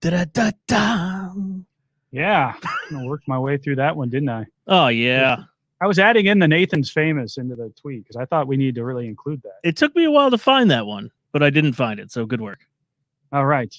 Da-da-da-da. Yeah, I worked my way through that one, didn't I? Oh, yeah. I was adding in the Nathan's Famous into the tweet because I thought we needed to really include that. It took me a while to find that one, but I didn't find it, so good work. All right.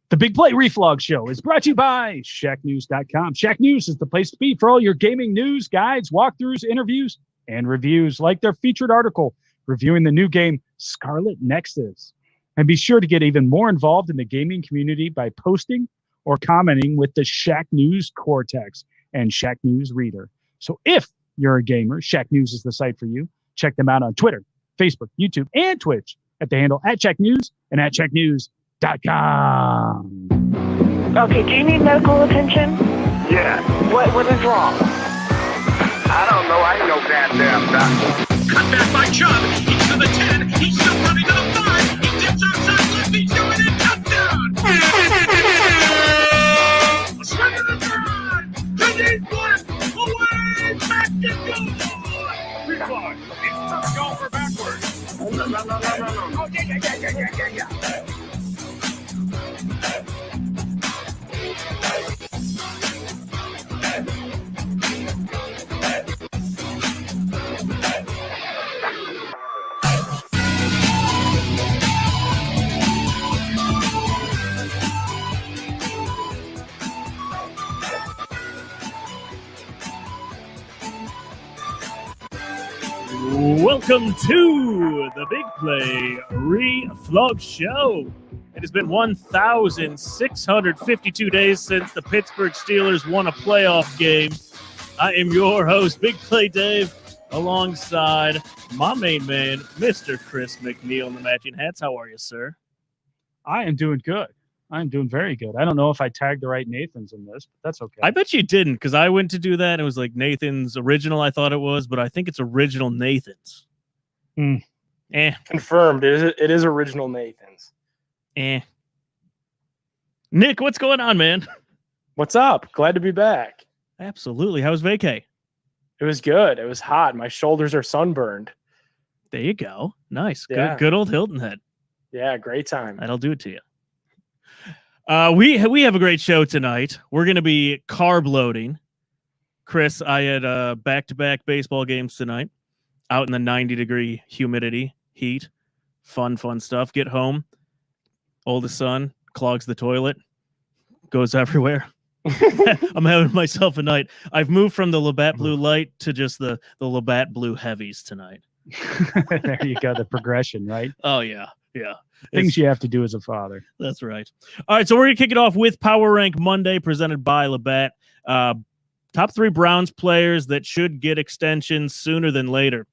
The Big Play Reflog Show is brought to you by ShackNews.com. Shack News is the place to be for all your gaming news, guides, walkthroughs, interviews, and reviews, like their featured article reviewing the new game Scarlet Nexus. And be sure to get even more involved in the gaming community by posting or commenting with the Shack News Cortex and Shack News Reader. So if you're a gamer, Shack News is the site for you. Check them out on Twitter, Facebook, YouTube, and Twitch at the handle @ShackNews and at ShackNews.com. Okay, do you need medical attention? Yeah. What is wrong? I don't know. I ain't no goddamn doctor. Cut back by Chubb. He's to the 10. He's still running to the 5. He dips outside left. He's doing it. Touchdown. A swing of the drive. He needs one. Away. Back to goal. Reflog. It's tough to go for backwards. No. Oh, yeah. Welcome to the Big Play Reflog Show. It has been 1,652 days since the Pittsburgh Steelers won a playoff game. I am your host, Big Play Dave, alongside my main man, Mr. Chris McNeil in the Matching Hats. How are you, sir? I am doing good. I'm doing very good. I don't know if I tagged the right Nathans in this, but that's okay. I bet you didn't, because I went to do that, and it was like Nathan's original, I thought it was, but I think it's original Nathan's. Confirmed. It is original Nathan's. Nick, what's going on, man? What's up? Glad to be back. Absolutely. How was vacay? It was good. It was hot. My shoulders are sunburned. There you go. Nice. Yeah. Good old Hilton Head. Yeah, great time. That'll do it to you. We have a great show tonight. We're going to be carb loading. Chris, I had back-to-back baseball games tonight out in the 90-degree humidity, heat. Fun stuff. Get home. Oldest son clogs the toilet. Goes everywhere. I'm having myself a night. I've moved from the Labatt Blue Light to just the Labatt Blue Heavies tonight. There you go. The progression, right? Oh, yeah. Yeah. Things you have to do as a father. That's right. All right, so we're going to kick it off with Power Rank Monday presented by Labatt. Top 3 Browns players that should get extensions sooner than later.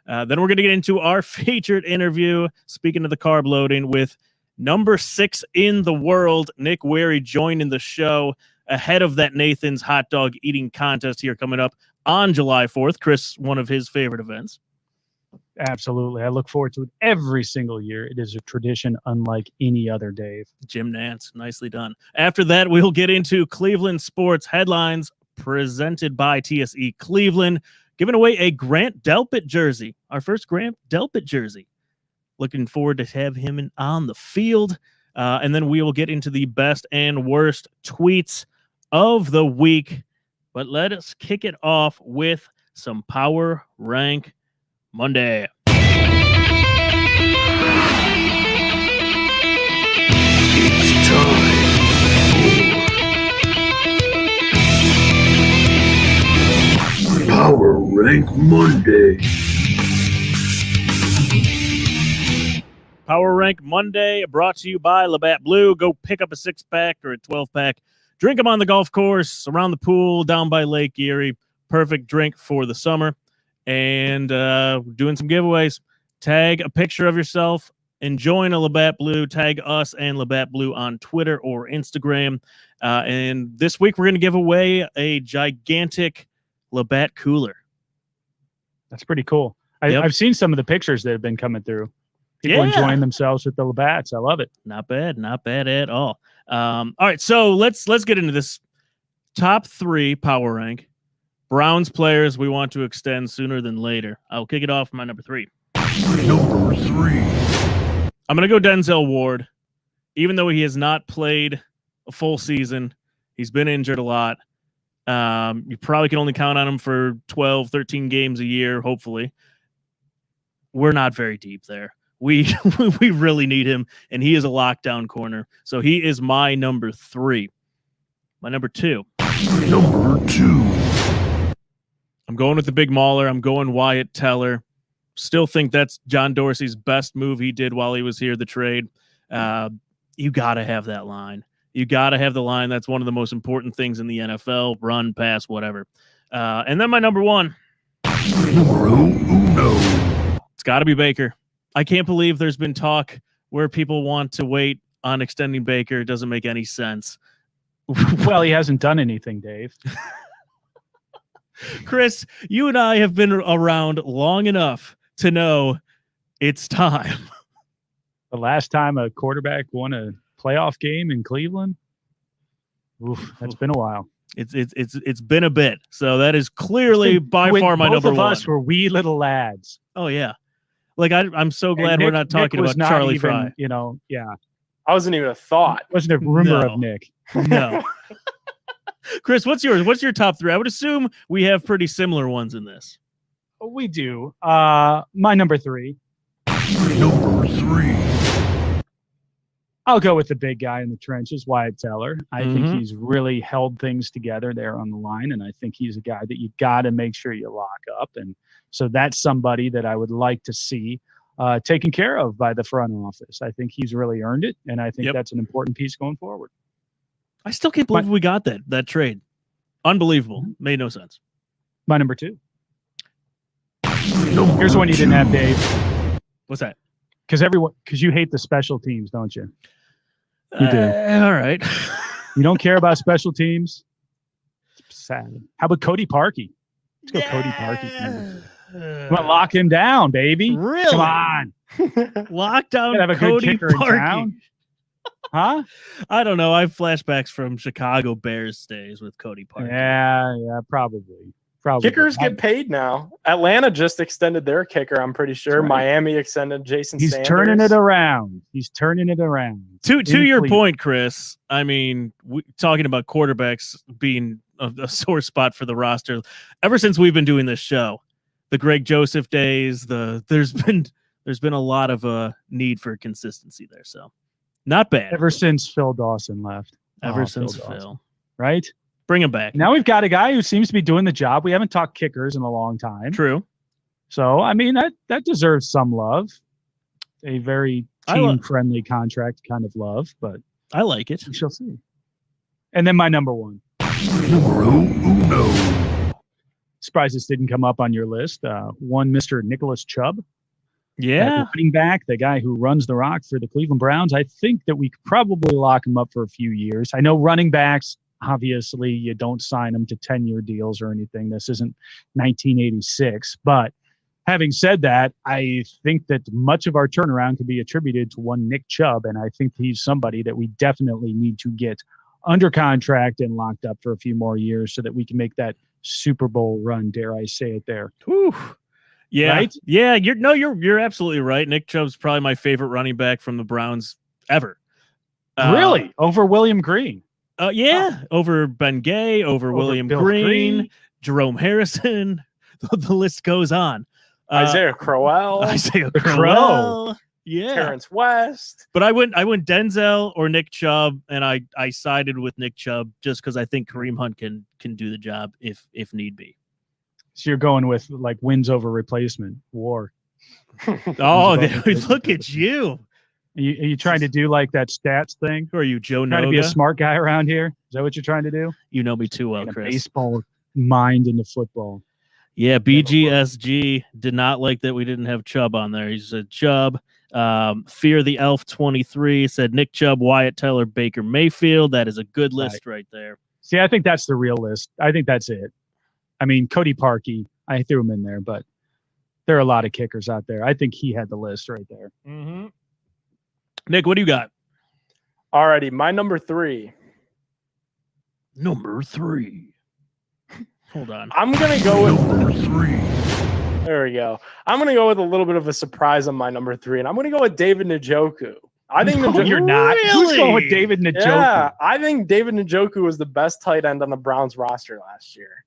Then we're going to get into our featured interview, speaking of the carb loading, with number 6 in the world, Nick Wary, joining the show ahead of that Nathan's hot dog eating contest here coming up on July 4th. Chris, one of his favorite events. Absolutely. I look forward to it every single year. It is a tradition unlike any other, Dave. Jim Nantz, nicely done. After that, we'll get into Cleveland sports headlines presented by TSE Cleveland, giving away a Grant Delpit jersey, our first Grant Delpit jersey. Looking forward to have him on the field. And then we will get into the best and worst tweets of the week. But let us kick it off with some Power Rank Monday. It's time for Rank Monday. Power Rank Monday brought to you by Labatt Blue. Go pick up a 6-pack or a 12-pack. Drink them on the golf course, around the pool, down by Lake Erie. Perfect drink for the summer. And doing some giveaways. Tag a picture of yourself enjoying a Labatt Blue. Tag us and Labatt Blue on Twitter or Instagram. And this week we're going to give away a gigantic Labatt cooler. That's pretty cool. Yep. I've seen some of the pictures that have been coming through. People enjoying themselves with the Labatts. I love it. Not bad at all. All right, so let's get into this top 3 power rank. Browns players we want to extend sooner than later. I'll kick it off with my number 3. Number 3. I'm going to go Denzel Ward. Even though he has not played a full season, he's been injured a lot. You probably can only count on him for 12, 13 games a year, hopefully. We're not very deep there. We really need him, and he is a lockdown corner. So he is my number 3. My number 2. Number 2. I'm going with the big mauler. I'm going Wyatt Teller. Still think that's John Dorsey's best move he did while he was here, the trade. You got to have that line. You got to have the line. That's one of the most important things in the NFL. Run, pass, whatever. And then my number 1. Numero uno. It's got to be Baker. I can't believe there's been talk where people want to wait on extending Baker. It doesn't make any sense. Well, he hasn't done anything, Dave. Chris, you and I have been around long enough to know it's time. The last time a quarterback won a playoff game in Cleveland, that's been a while. It's been a bit. So that is clearly by far my number 1. Both of us were wee little lads. Oh yeah, like I'm so glad Nick, we're not talking Nick was about not Charlie even, Fry. Yeah, I wasn't even a thought. wasn't a rumor No. of Nick. No. Chris, what's yours? What's your top 3? I would assume we have pretty similar ones in this. We do. My number 3. Number 3. I'll go with the big guy in the trenches, Wyatt Teller. I think Mhm. he's really held things together there on the line, and I think he's a guy that you got to make sure you lock up. And so that's somebody that I would like to see taken care of by the front office. I think he's really earned it, and I think that's an important piece going forward. I still can't believe we got that trade. Unbelievable. Made no sense. My number 2. Number Here's one you didn't have, 2. Dave. What's that? Because you hate the special teams, don't you? You do. All right. You don't care about special teams? It's sad. How about Cody Parkey? Let's go Cody Parkey. Come on, lock him down, baby. Really? Come on. Lockdown Gotta have a Cody good kicker in Parkey. town. Huh? I don't know. I have flashbacks from Chicago Bears days with Cody Parkey. Yeah, probably. Kickers get paid now. Atlanta just extended their kicker, I'm pretty sure. Right. Miami extended Jason He's Sanders. turning it around. To your point, Chris, I mean, talking about quarterbacks being a sore spot for the roster, ever since we've been doing this show, the Greg Joseph days, there's been a lot of need for consistency there. So not bad. Ever since Phil Dawson left. Ever Oh, since Phil Dawson. Phil. Right? Bring him back. Now we've got a guy who seems to be doing the job. We haven't talked kickers in a long time. True. So, I mean, that deserves some love. A very team-friendly contract kind of love, but I like it. we shall see. And then my number 1. Numero uno. Surprised this didn't come up on your list. One Mr. Nicholas Chubb. Yeah. That running back, the guy who runs the rock for the Cleveland Browns. I think that we could probably lock him up for a few years. I know running backs, obviously, you don't sign them to 10-year deals or anything. This isn't 1986. But having said that, I think that much of our turnaround can be attributed to one Nick Chubb, and I think he's somebody that we definitely need to get under contract and locked up for a few more years so that we can make that Super Bowl run, dare I say it there. Whew. Yeah. Right? Yeah. You're absolutely right. Nick Chubb's probably my favorite running back from the Browns ever. Really? Over William Green? Yeah. Over Ben Gay, over William Bill Green, Jerome Harrison. The list goes on. Isaiah Crowell, Isaiah The Crow. Crowell. Yeah. Terrence West. But I went Denzel or Nick Chubb, and I sided with Nick Chubb just because I think Kareem Hunt can do the job if need be. So you're going with like wins over replacement war. Oh, look at you. Are you trying to do like that stats thing? Who are you, Joe Trying to be a Noga? smart guy around here? Is that what you're trying to do? You know me too well, And a Chris. baseball mind into football. Yeah, BGSG did not like that we didn't have Chubb on there. He said Chubb. Fear the Elf 23 said Nick Chubb, Wyatt Teller, Baker Mayfield. That is a good list right there. See, I think that's the real list. I think that's it. I mean, Cody Parkey, I threw him in there, but there are a lot of kickers out there. I think he had the list right there. Mm-hmm. Nick, what do you got? Alrighty, my number 3. Number 3. Hold on. I'm gonna go with. Number 3. There we go. I'm gonna go with a little bit of a surprise on my number 3, and I'm gonna go with David Njoku. I think No, you're not. Who's going with David Njoku? Yeah, I think David Njoku was the best tight end on the Browns roster last year.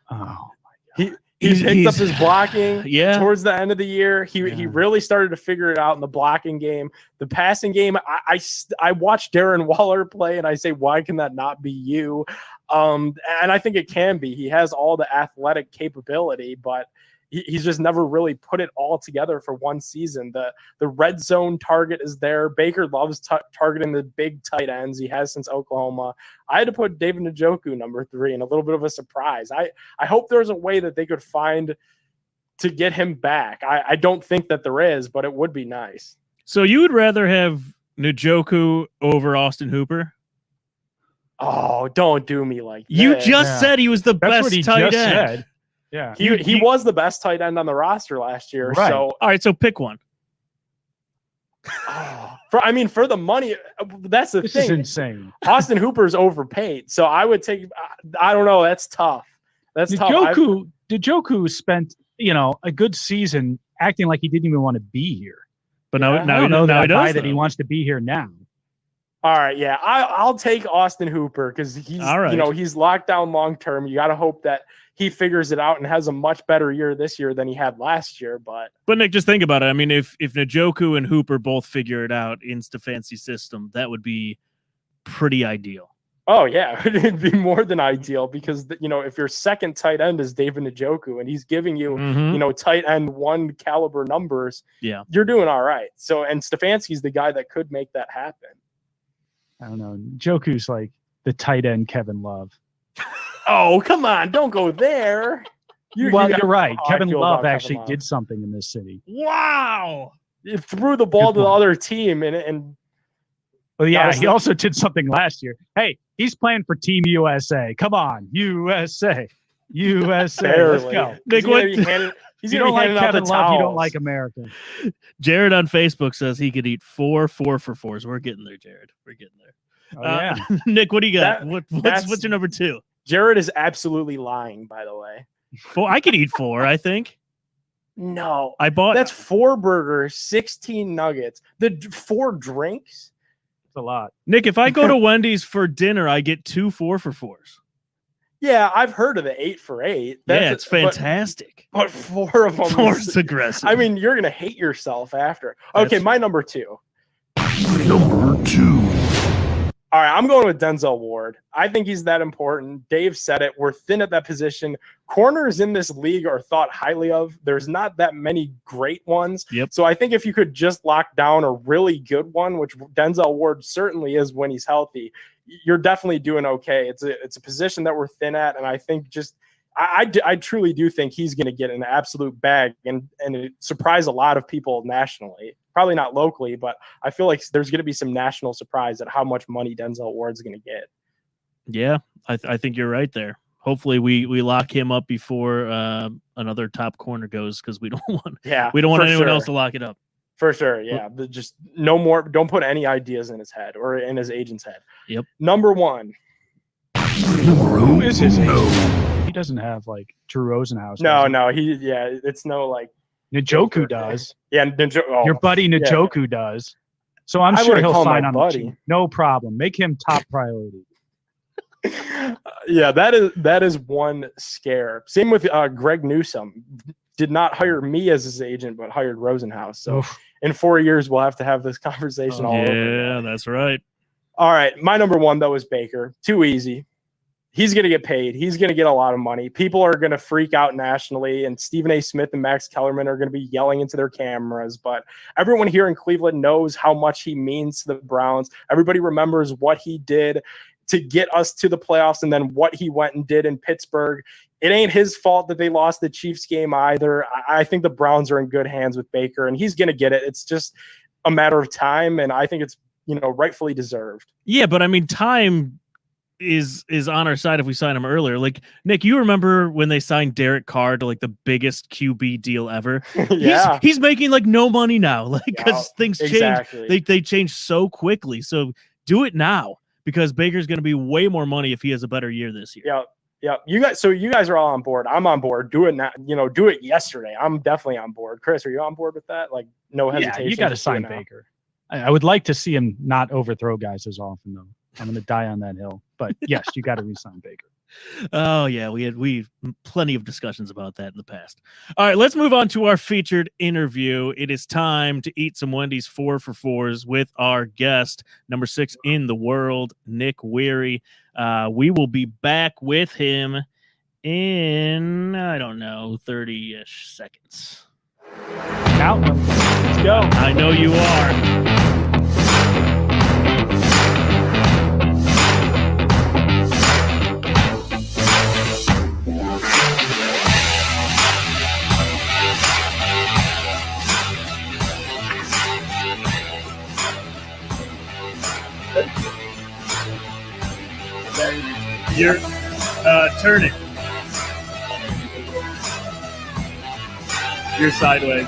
Oh, He picked up his blocking Yeah. towards the end of the year. He really started to figure it out in the blocking game. The passing game, I watched Darren Waller play, and I say, why can that not be you? And I think it can be. He has all the athletic capability, but he's just never really put it all together for one season. The red zone target is there. Baker loves targeting the big tight ends. He has since Oklahoma. I had to put David Njoku number 3, and a little bit of a surprise. I hope there's a way that they could find to get him back. I don't think that there is, but it would be nice. So you would rather have Njoku over Austin Hooper? Oh, don't do me like that. You just said he was the that's best what he tight just end. said. Yeah. He was the best tight end on the roster last year. Right. So All right, so pick one. for the money, that's the This thing. is insane. Austin Hooper's overpaid, so I would take. I don't know. That's tough. That's tough. Njoku spent a good season acting like he didn't even want to be here. But Yeah. now I don't know he that does. guy that he though. wants to be here now. All right, yeah, I'll take Austin Hooper because he's All right. he's locked down long term. You got to hope that he figures it out and has a much better year this year than he had last year. But Nick, just think about it. I mean, if Njoku and Hooper both figure it out in Stefanski's system, that would be pretty ideal. oh yeah, it'd be more than ideal because if your second tight end is David Njoku and he's giving you Mhm. tight end 1 caliber numbers, Yeah. you're doing all right. So and Stefanski's the guy that could make that happen. I don't know. Njoku's like the tight end Kevin Love. Oh come on, don't go there. You're got- right. how I Kevin feel Love about Kevin actually Love. did something in this city. Wow. He threw the ball Good to the point. other team and Well, yeah, was he the- also did something last year. Hey, he's playing for Team USA. Come on, USA. USA. Let's barely. go. Nick, He's gonna what- be handing- he's You gonna don't be like handing out the Kevin Love, you don't towels. like America. Jared on Facebook says he could eat 4 4-for-4s. We're getting there, Jared. We're getting there. Oh, yeah. Nick, what do you got? That- What's your number 2? Jared is absolutely lying, by the way. 4. I could eat 4. I think No, I bought. that's 4 burgers, 16 nuggets, 4 drinks. It's a lot. Nick. If I go to Wendy's for dinner, I get 2 4-for-4s. Yeah, I've heard of the 8 for 8. Yeah, it's fantastic. But 4 of them. 4 is aggressive. I mean, you're gonna hate yourself after. Okay, That's my number 2. Number 2. All right, I'm going with Denzel Ward. I think he's that important. Dave said it. We're thin at that position. Corners in this league are thought highly of. There's not that many great ones. Yep. So I think if you could just lock down a really good one, which Denzel Ward certainly is when he's healthy, you're definitely doing okay. It's a position that we're thin at, and I think I truly do think he's going to get an absolute bag and it surprise a lot of people nationally. Probably not locally, but I feel like there's going to be some national surprise at how much money Denzel Ward's going to get. Yeah, I think you're right there. Hopefully, we lock him up before another top corner goes because we don't want For anyone sure. else to lock it up. For sure, yeah. Just no more. Don't put any ideas in his head or in his agent's head. Yep. Number 1. Who is his Uno. agent? He doesn't have like Drew Rosenhaus. No, does he? no. It's no like. Njoku does. Yeah, Your buddy Njoku does. So I'm I sure wouldn't he'll call him sign my on the buddy. team. No problem. Make him top priority. Yeah, that is one scare. Same with Greg Newsome. Did not hire me as his agent, but hired Rosenhaus. So Oof. in 4 years, we'll have to have this conversation all over. Yeah, again. that's right. All right, my number 1 though is Baker. Too easy. He's going to get paid. He's going to get a lot of money. People are going to freak out nationally, and Stephen A. Smith and Max Kellerman are going to be yelling into their cameras. But everyone here in Cleveland knows how much he means to the Browns. Everybody remembers what he did to get us to the playoffs and then what he went and did in Pittsburgh. It ain't his fault that they lost the Chiefs game either. I think the Browns are in good hands with Baker, and he's going to get it. It's just a matter of time, and I think it's, rightfully deserved. Yeah, but I mean, time is on our side if we sign him earlier. Like, Nick, you remember when they signed Derek Carr to like the biggest QB deal ever? Yeah. He's making like no money now, like, because things exactly. change. They change so quickly. So do it now, because Baker's going to be way more money if he has a better year this year. Yeah. Yeah. You guys are all on board. I'm on board. Do it now. Do it yesterday. I'm definitely on board. Chris, are you on board with that? Like, no hesitation. Yeah, you got to sign Baker. I would like to see him not overthrow guys as often, though. I'm going to die on that hill. But yes, you got to re-sign Baker. Oh yeah, we plenty of discussions about that in the past. All right, let's move on to our featured interview. It is time to eat some Wendys 4 for 4s with our guest, number 6 in the world, Nick Weary. We will be back with him in 30-ish seconds. Now, let's go. I know you are. You're turning. You're sideways.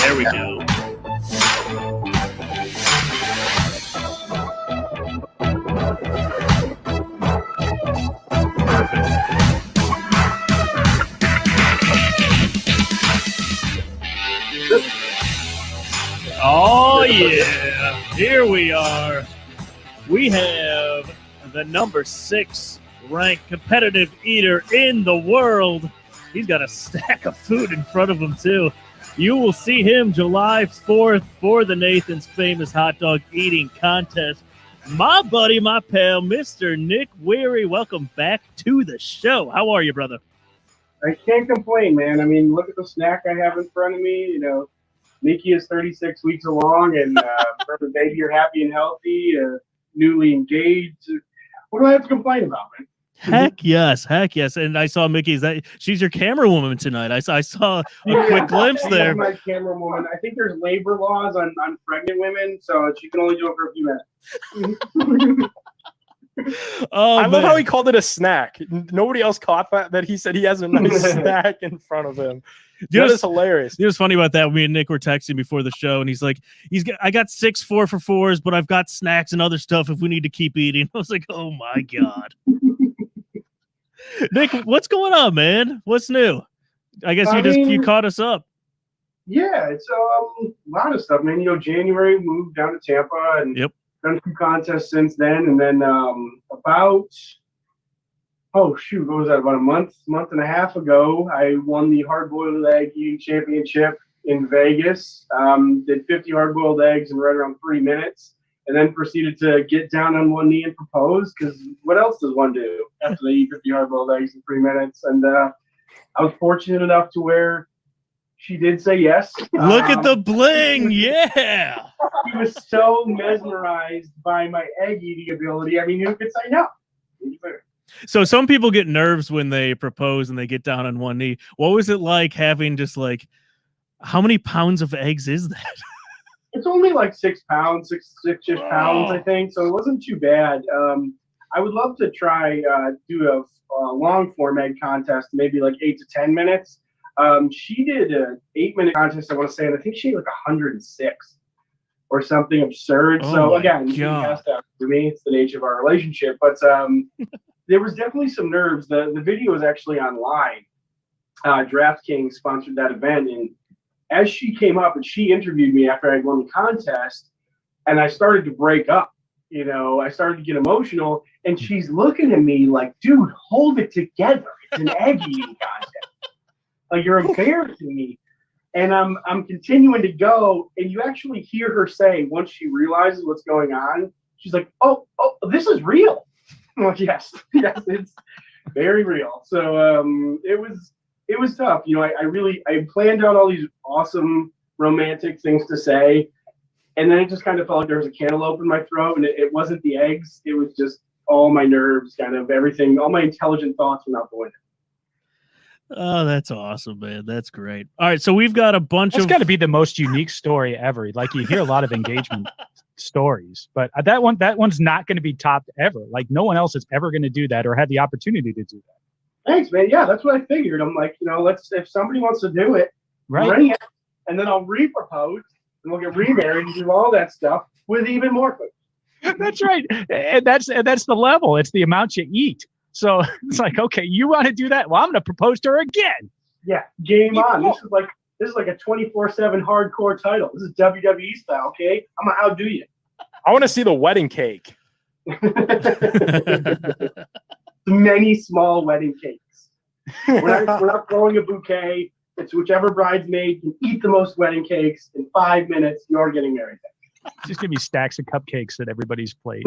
There we go. Oh, yeah. Here we are. We have the number 6 ranked competitive eater in the world. He's got a stack of food in front of him, too. You will see him July 4th for the Nathan's Famous Hot Dog Eating Contest. My buddy, my pal, Mr. Nick Weary, welcome back to the show. How are you, brother? I can't complain, man. I mean, look at the snack I have in front of me. Nikki is 36 weeks along, and for the baby, you're happy and healthy, newly engaged. What do I have to complain about, man? Heck yes. And I saw Mickey's she's your camera woman tonight. I saw a quick glimpse there. My camera woman. I think there's labor laws on pregnant women, so she can only do it for a few minutes. I love how he called it a snack. Nobody else caught that he said he has a nice snack in front of him. That is hilarious. It was funny about that. Me and Nick were texting before the show, and he's like, I got 6 4 for 4s, but I've got snacks and other stuff if we need to keep eating. I was like, oh my God. Nick, what's going on, man? What's new? I guess you caught us up. Yeah, it's a lot of stuff, man. January moved down to Tampa and done 2 contests since then, and then about what was that? About a month and a half ago, I won the hard-boiled egg eating championship in Vegas. Did 50 hard-boiled eggs in right around 3 minutes, and then proceeded to get down on one knee and propose, because what else does one do after they eat 50 hard-boiled eggs in 3 minutes? And I was fortunate enough to where she did say yes. Look at the bling. Yeah. He was so mesmerized by my egg eating ability. I mean, who could say no? So some people get nerves when they propose and they get down on one knee. What was it like having just how many pounds of eggs is that? It's only like 6 pounds, six-ish pounds, I think. So it wasn't too bad. I would love to try do a long form egg contest, maybe like 8 to 10 minutes. She did an 8-minute contest, I want to say, and I think she had like 106 or something absurd. So again, she has to for me. It's the nature of our relationship. But there was definitely some nerves. The video is actually online. DraftKings sponsored that event, and as she came up and she interviewed me after I won the contest, and I started to break up. I started to get emotional, and she's looking at me like, dude, hold it together. It's an egg eating contest. Like, you're embarrassing me. And I'm continuing to go, and you actually hear her say, once she realizes what's going on, she's like, oh, this is real. I'm like, yes, it's very real. So it was tough. You know, I planned out all these awesome romantic things to say, and then it just kind of felt like there was a cantaloupe in my throat, and it wasn't the eggs. It was just all my nerves, kind of everything, all my intelligent thoughts were not going. Oh, that's awesome, man. That's great. All right, so we've got a bunch That's of. got to be the most unique story ever. Like, you hear a lot of engagement stories, but that one's not going to be topped ever. Like, no one else is ever going to do that or had the opportunity to do that. Thanks, man. Yeah, that's what I figured. I'm like, you know, if somebody wants to do it, Right. bring it, and then I'll re-propose, and we'll get remarried and do all that stuff with even more food. That's right. And that's the level. It's the amount you eat. So it's like, okay, you want to do that? Well, I'm going to propose to her again. Yeah, game on. This is like a 24/7 hardcore title. This is WWE style, okay? I'm gonna outdo you. I want to see the wedding cake. Many small wedding cakes. We're not throwing a bouquet. It's whichever bridesmaid can eat the most wedding cakes in 5 minutes. You're getting married. Just give me stacks of cupcakes at everybody's plate.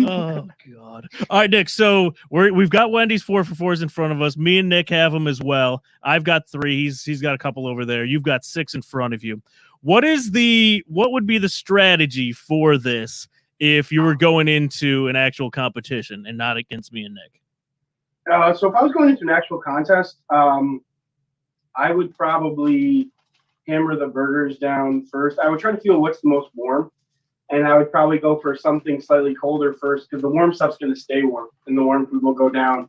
Oh God! All right, Nick. So we've got Wendy's 4 for 4s in front of us. Me and Nick have them as well. I've got 3. He's got a couple over there. You've got 6 in front of you. What would be the strategy for this if you were going into an actual competition and not against me and Nick? So if I was going into an actual contest, I would probably hammer the burgers down first. I would try to feel what's the most warm, and I would probably go for something slightly colder first because the warm stuff's going to stay warm and the warm food will go down.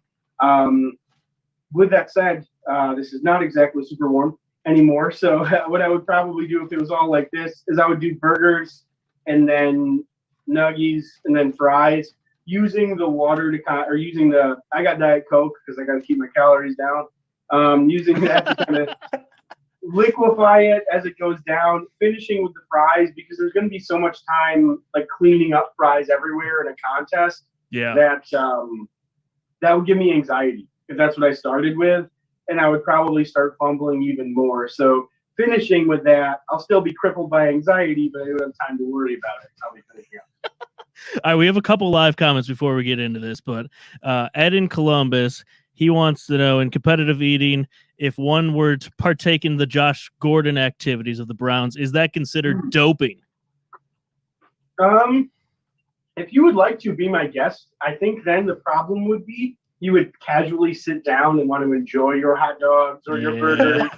With that said, this is not exactly super warm anymore. So what I would probably do if it was all like this is I would do burgers and then nuggies and then fries using the water I got Diet Coke because I got to keep my calories down. Using that to kind of liquefy it as it goes down, finishing with the fries because there's going to be so much time like cleaning up fries everywhere in a contest. Yeah, that would give me anxiety because that's what I started with, and I would probably start fumbling even more. So finishing with that, I'll still be crippled by anxiety, but I don't have time to worry about it. I'll be finishing up. All right, we have a couple live comments before we get into this, but Ed in Columbus, he wants to know, in competitive eating, if one were to partake in the Josh Gordon activities of the Browns, is that considered doping? If you would like to be my guest, I think then the problem would be you would casually sit down and want to enjoy your hot dogs or your burgers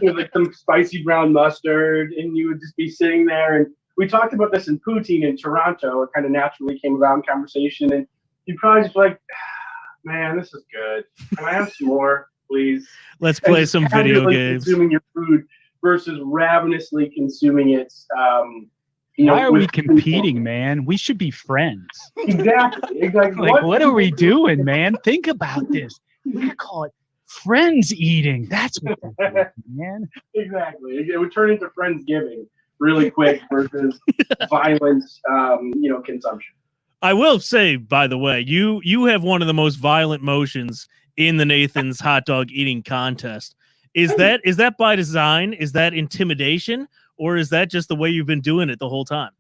with like some spicy brown mustard, and you would just be sitting there. And we talked about this in poutine in Toronto. It kind of naturally came about in conversation, and you'd probably just be like, man, this is good. Can I have some more, please? Let's play some video games. Consuming your food versus ravenously consuming it. Why are we competing, man? We should be friends. Exactly. Like, what are we doing, man? Think about this. We could call it friends eating. That's what we're doing, man. Exactly. It would turn into Friendsgiving really quick versus violent, consumption. I will say, by the way, you have one of the most violent motions in the Nathan's hot dog eating contest. Is that by design? Is that intimidation? Or is that just the way you've been doing it the whole time?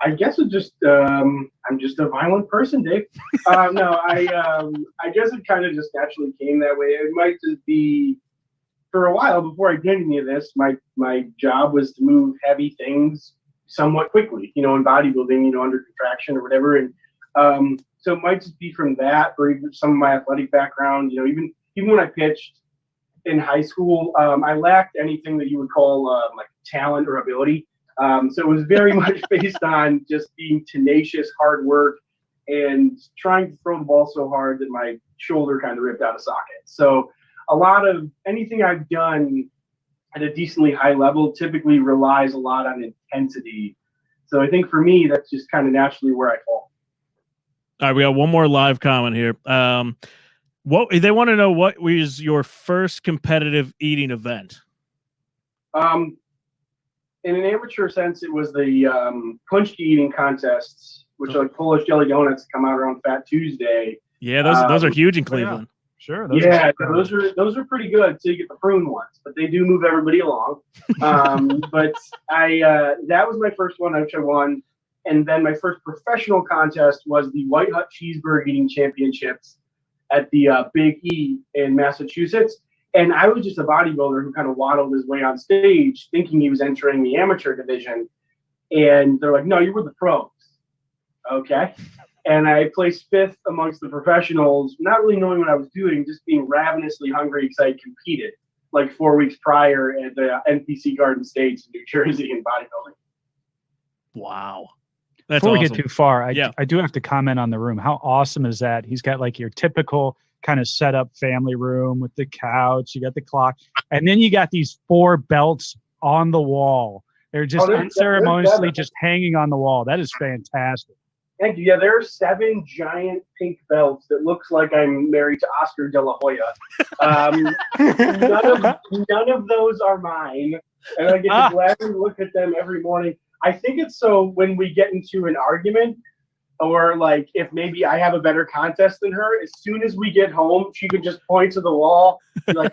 I guess it just I'm just a violent person, Dave. No, I guess it kind of just naturally came that way. It might just be for a while before I did any of this. My job was to move heavy things somewhat quickly, in bodybuilding, under contraction or whatever. And so it might just be from that, or even some of my athletic background. Even when I pitched in high school, I lacked anything that you would call like talent or ability. So it was very much based on just being tenacious, hard work, and trying to throw the ball so hard that my shoulder kind of ripped out of socket. So a lot of anything I've done at a decently high level typically relies a lot on intensity. So I think for me, that's just kind of naturally where I fall. All right, we got one more live comment here. What they want to know, what was your first competitive eating event? In an amateur sense, it was the punchki eating contests, which are like Polish jelly donuts that come out around Fat Tuesday. Yeah, those are huge in Cleveland. Sure. Yeah, those are pretty good. So you get the prune ones, but they do move everybody along. But that was my first one, which I won. And then my first professional contest was the White Hut Cheeseburger Eating Championships at the Big E in Massachusetts. And I was just a bodybuilder who kind of waddled his way on stage thinking he was entering the amateur division. And they're like, no, you were the pros. Okay. And I placed 5th amongst the professionals, not really knowing what I was doing, just being ravenously hungry because I competed like 4 weeks prior at the NPC Garden States in New Jersey in bodybuilding. Wow. That's Before we awesome. get too far, Yeah. I do have to comment on the room. How awesome is that? He's got like your typical kind of set up family room with the couch. You got the clock. And then you got these 4 belts on the wall. They're just unceremoniously just hanging on the wall. That is fantastic. Thank you. Yeah, there are 7 giant pink belts that looks like I'm married to Oscar De La Hoya. None of those are mine. And I get to gladly look at them every morning. I think it's so when we get into an argument or like if maybe I have a better contest than her, as soon as we get home, she can just point to the wall, be like,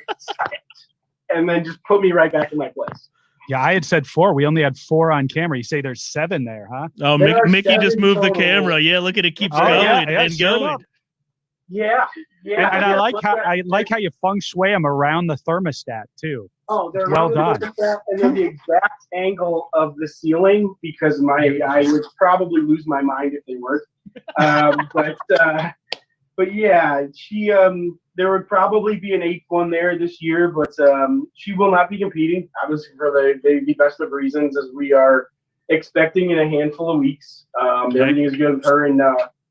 and then just put me right back in my place. Yeah, I had said 4. We only had 4 on camera. You say there's 7 there, huh? Oh, Mickey just moved the camera. Yeah, look at it keeps going and sure going. Yeah. And I like how you feng shui them around the thermostat too. Oh, they're well done. And then the exact angle of the ceiling because I would probably lose my mind if they weren't. But yeah, she there would probably be an 8th one there this year, but she will not be competing, obviously for the best of reasons, as we are expecting in a handful of weeks. Everything is good with her and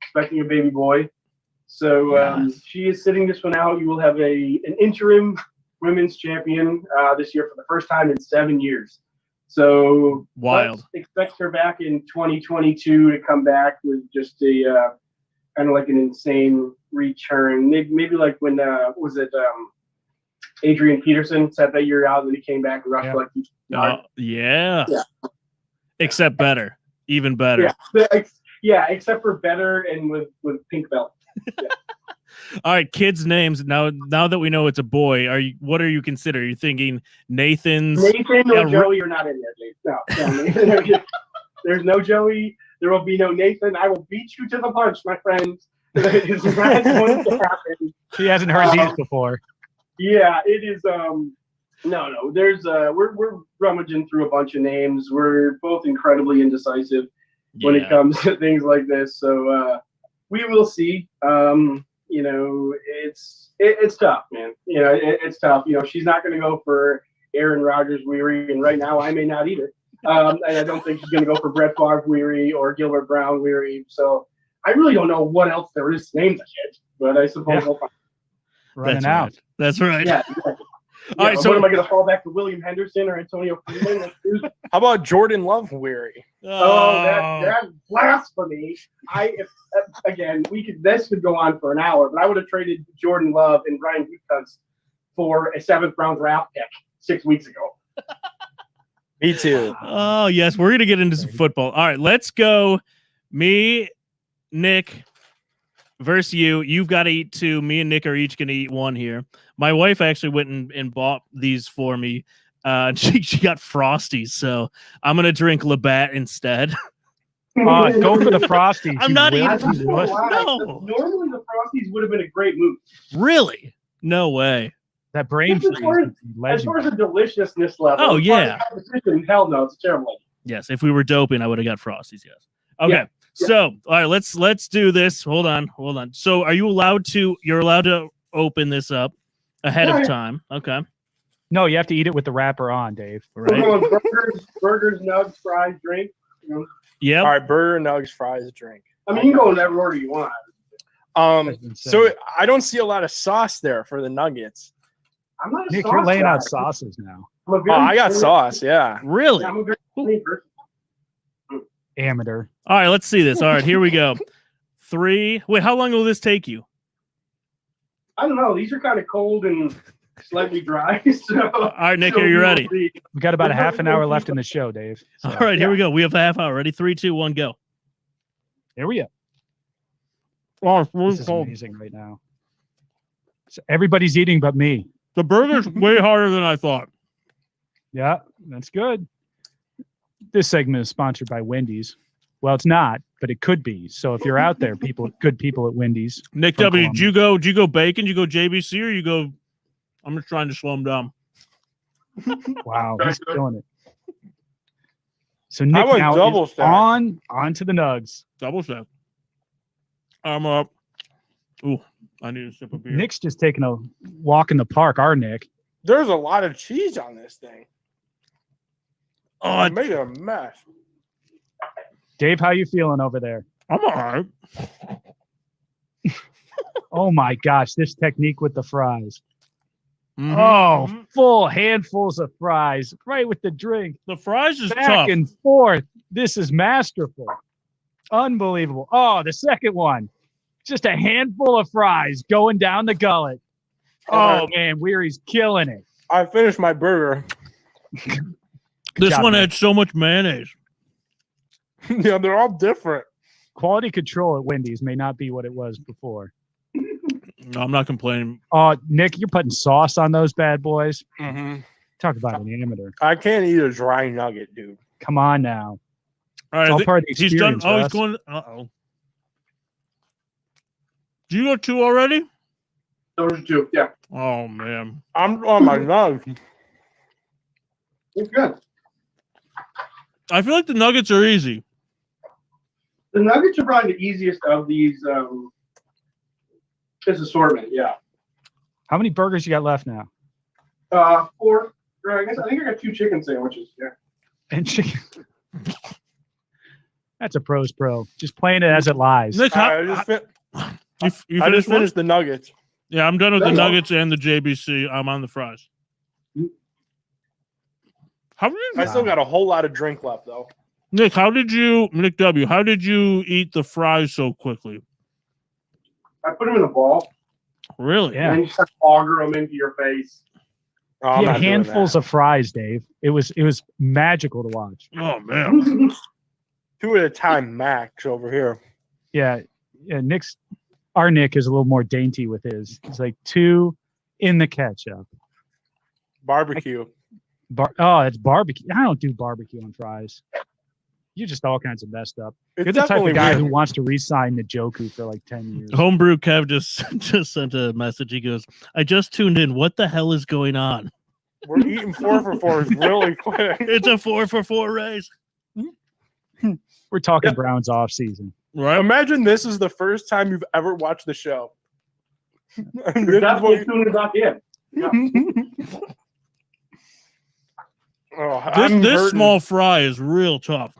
expecting a baby boy. So she is sitting this one out. You will have an interim women's champion this year for the first time in 7 years. So wild. Expect her back in 2022 to come back with just a kind of like an insane return. Maybe like when Adrian Peterson sat that year out and then he came back and rushed for like yeah. Except better. Even better. Yeah, except for better and with pink belt. Yeah. All right, kids' names. Now that we know it's a boy, what are you considering? Are you thinking Nathan or Joey are not in there, Dave. No, there's no Joey. There will be no Nathan. I will beat you to the punch, my friend. It is not going to happen. He hasn't heard these before. Yeah, it is. No. There's we're rummaging through a bunch of names. We're both incredibly indecisive when it comes to things like this. So we will see. It's tough, man. It's tough. She's not going to go for Aaron Rodgers Weary, and right now I may not either. And I don't think she's going to go for Brett Favre Weary or Gilbert Brown Weary. So I really don't know what else there is to name the kid, but I suppose we'll find running out. That's right. Yeah. Exactly. All right. So what am I going to fall back to William Henderson or Antonio Freeman? How about Jordan Love Weary? That's blasphemy. This could go on for an hour, but I would have traded Jordan Love and Brian Gutekunst for a 7th round draft pick 6 weeks ago. Me too. Oh yes, we're gonna get into some football. All right, let's go. Me, Nick, versus you. You've got to eat 2. Me and Nick are each gonna eat 1 here. My wife actually went and bought these for me. She got Frosties, so I'm gonna drink Labatt instead. Go for the Frosties. I'm not eating. No. Normally the Frosties would have been a great move. Really? No way. That brain freeze. As far as the deliciousness level. Oh yeah. Hell no, it's terrible. Yes, if we were doping, I would have got Frosties. Yes. Okay. Yeah. So, all right, let's do this. Hold on. So, are you allowed to? You're allowed to open this up ahead of time. Okay. No, you have to eat it with the wrapper on, Dave. Right. Burgers, nugs, fries, drink. Yeah. All right, burger, nugs, fries, drink. I mean, you can go in whatever order you want. So I don't see a lot of sauce there for the nuggets. I'm not a Nick, sauce you're laying guy. out sauces now. I got sauce, yeah. Really? I'm a very funny person. Amateur. All right, let's see this. All right, here we go. 3. Wait, how long will this take you? I don't know. These are kind of cold and slightly dry. So, all right, Nick, are you ready? We got about a half an hour left in the show, Dave. So. All right, here we go. We have a half hour. Ready? 3, 2, 1, go. Here we go. Oh, this is amazing right now. So everybody's eating but me. The burger's way harder than I thought. Yeah, that's good. This segment is sponsored by Wendy's. Well, it's not, but it could be. So if you're out there, good people at Wendy's. Nick from W, Columbus. did you go bacon? Did you go JBC or you go? I'm just trying to slow him down. Wow, he's killing it. So Nick I went now double is stack. on to the nugs. Double chef. I'm up. Ooh, I need a sip of beer. Nick's just taking a walk in the park. Our Nick. There's a lot of cheese on this thing. Oh, I made a mess. Dave, how you feeling over there? I'm all right. Oh my gosh, this technique with the fries. Mhm. Oh, full handfuls of fries right with the drink. The fries is Back tough. and forth. This is masterful. Unbelievable. Oh, the second one. Just a handful of fries going down the gullet. Oh, man, Weary's killing it. I finished my burger. This job, one man. had so much mayonnaise. Yeah, they're all different. Quality control at Wendy's may not be what it was before. No, I'm not complaining. Oh, Nick, you're putting sauce on those bad boys. Mm-hmm. Talk about an amateur. I can't eat a dry nugget, dude. Come on now. All It's right, all part of the he's done. experience. Oh, he's Russ. going. Uh-oh. Do you go 2 already? Those are 2. Yeah, Oh, man. I'm on my nugs. it's good. I feel like the nuggets are easy. The nuggets are probably the easiest of these. This assortment, yeah. How many burgers you got left now? 4. Or I think I got 2 chicken sandwiches. Yeah. And chicken. That's a pro's pro. Just playing it as it lies. Nick, I just, fin- you I finished just one? finished the nuggets. Yeah, I'm done with the There you go. nuggets and the JBC. I'm on the fries. How did I you, still got a whole lot of drink left, though. Nick W, how did you eat the fries so quickly? I put them in a ball, Really? Yeah. and then you just auger them into your face. Oh, I'm He had not doing handfuls that. of fries, Dave. It was magical to watch. Oh, man. 2 at a time, max over here. Yeah, our Nick is a little more dainty with his. It's like 2 in the ketchup. Barbecue. It's barbecue. I don't do barbecue on fries. You're just all kinds of messed up. It's You're the type definitely of guy weird. who wants to re-sign Njoku for like 10 years. Homebrew Kev just sent a message. He goes, I just tuned in. What the hell is going on? We're eating 4 for 4s really quick. It's a 4 for 4 race. We're talking Browns off season. Right? Imagine this is the first time you've ever watched the show. And You're this is what definitely tuning back in. Yeah. Oh, I'm This hurting. small fry is real tough.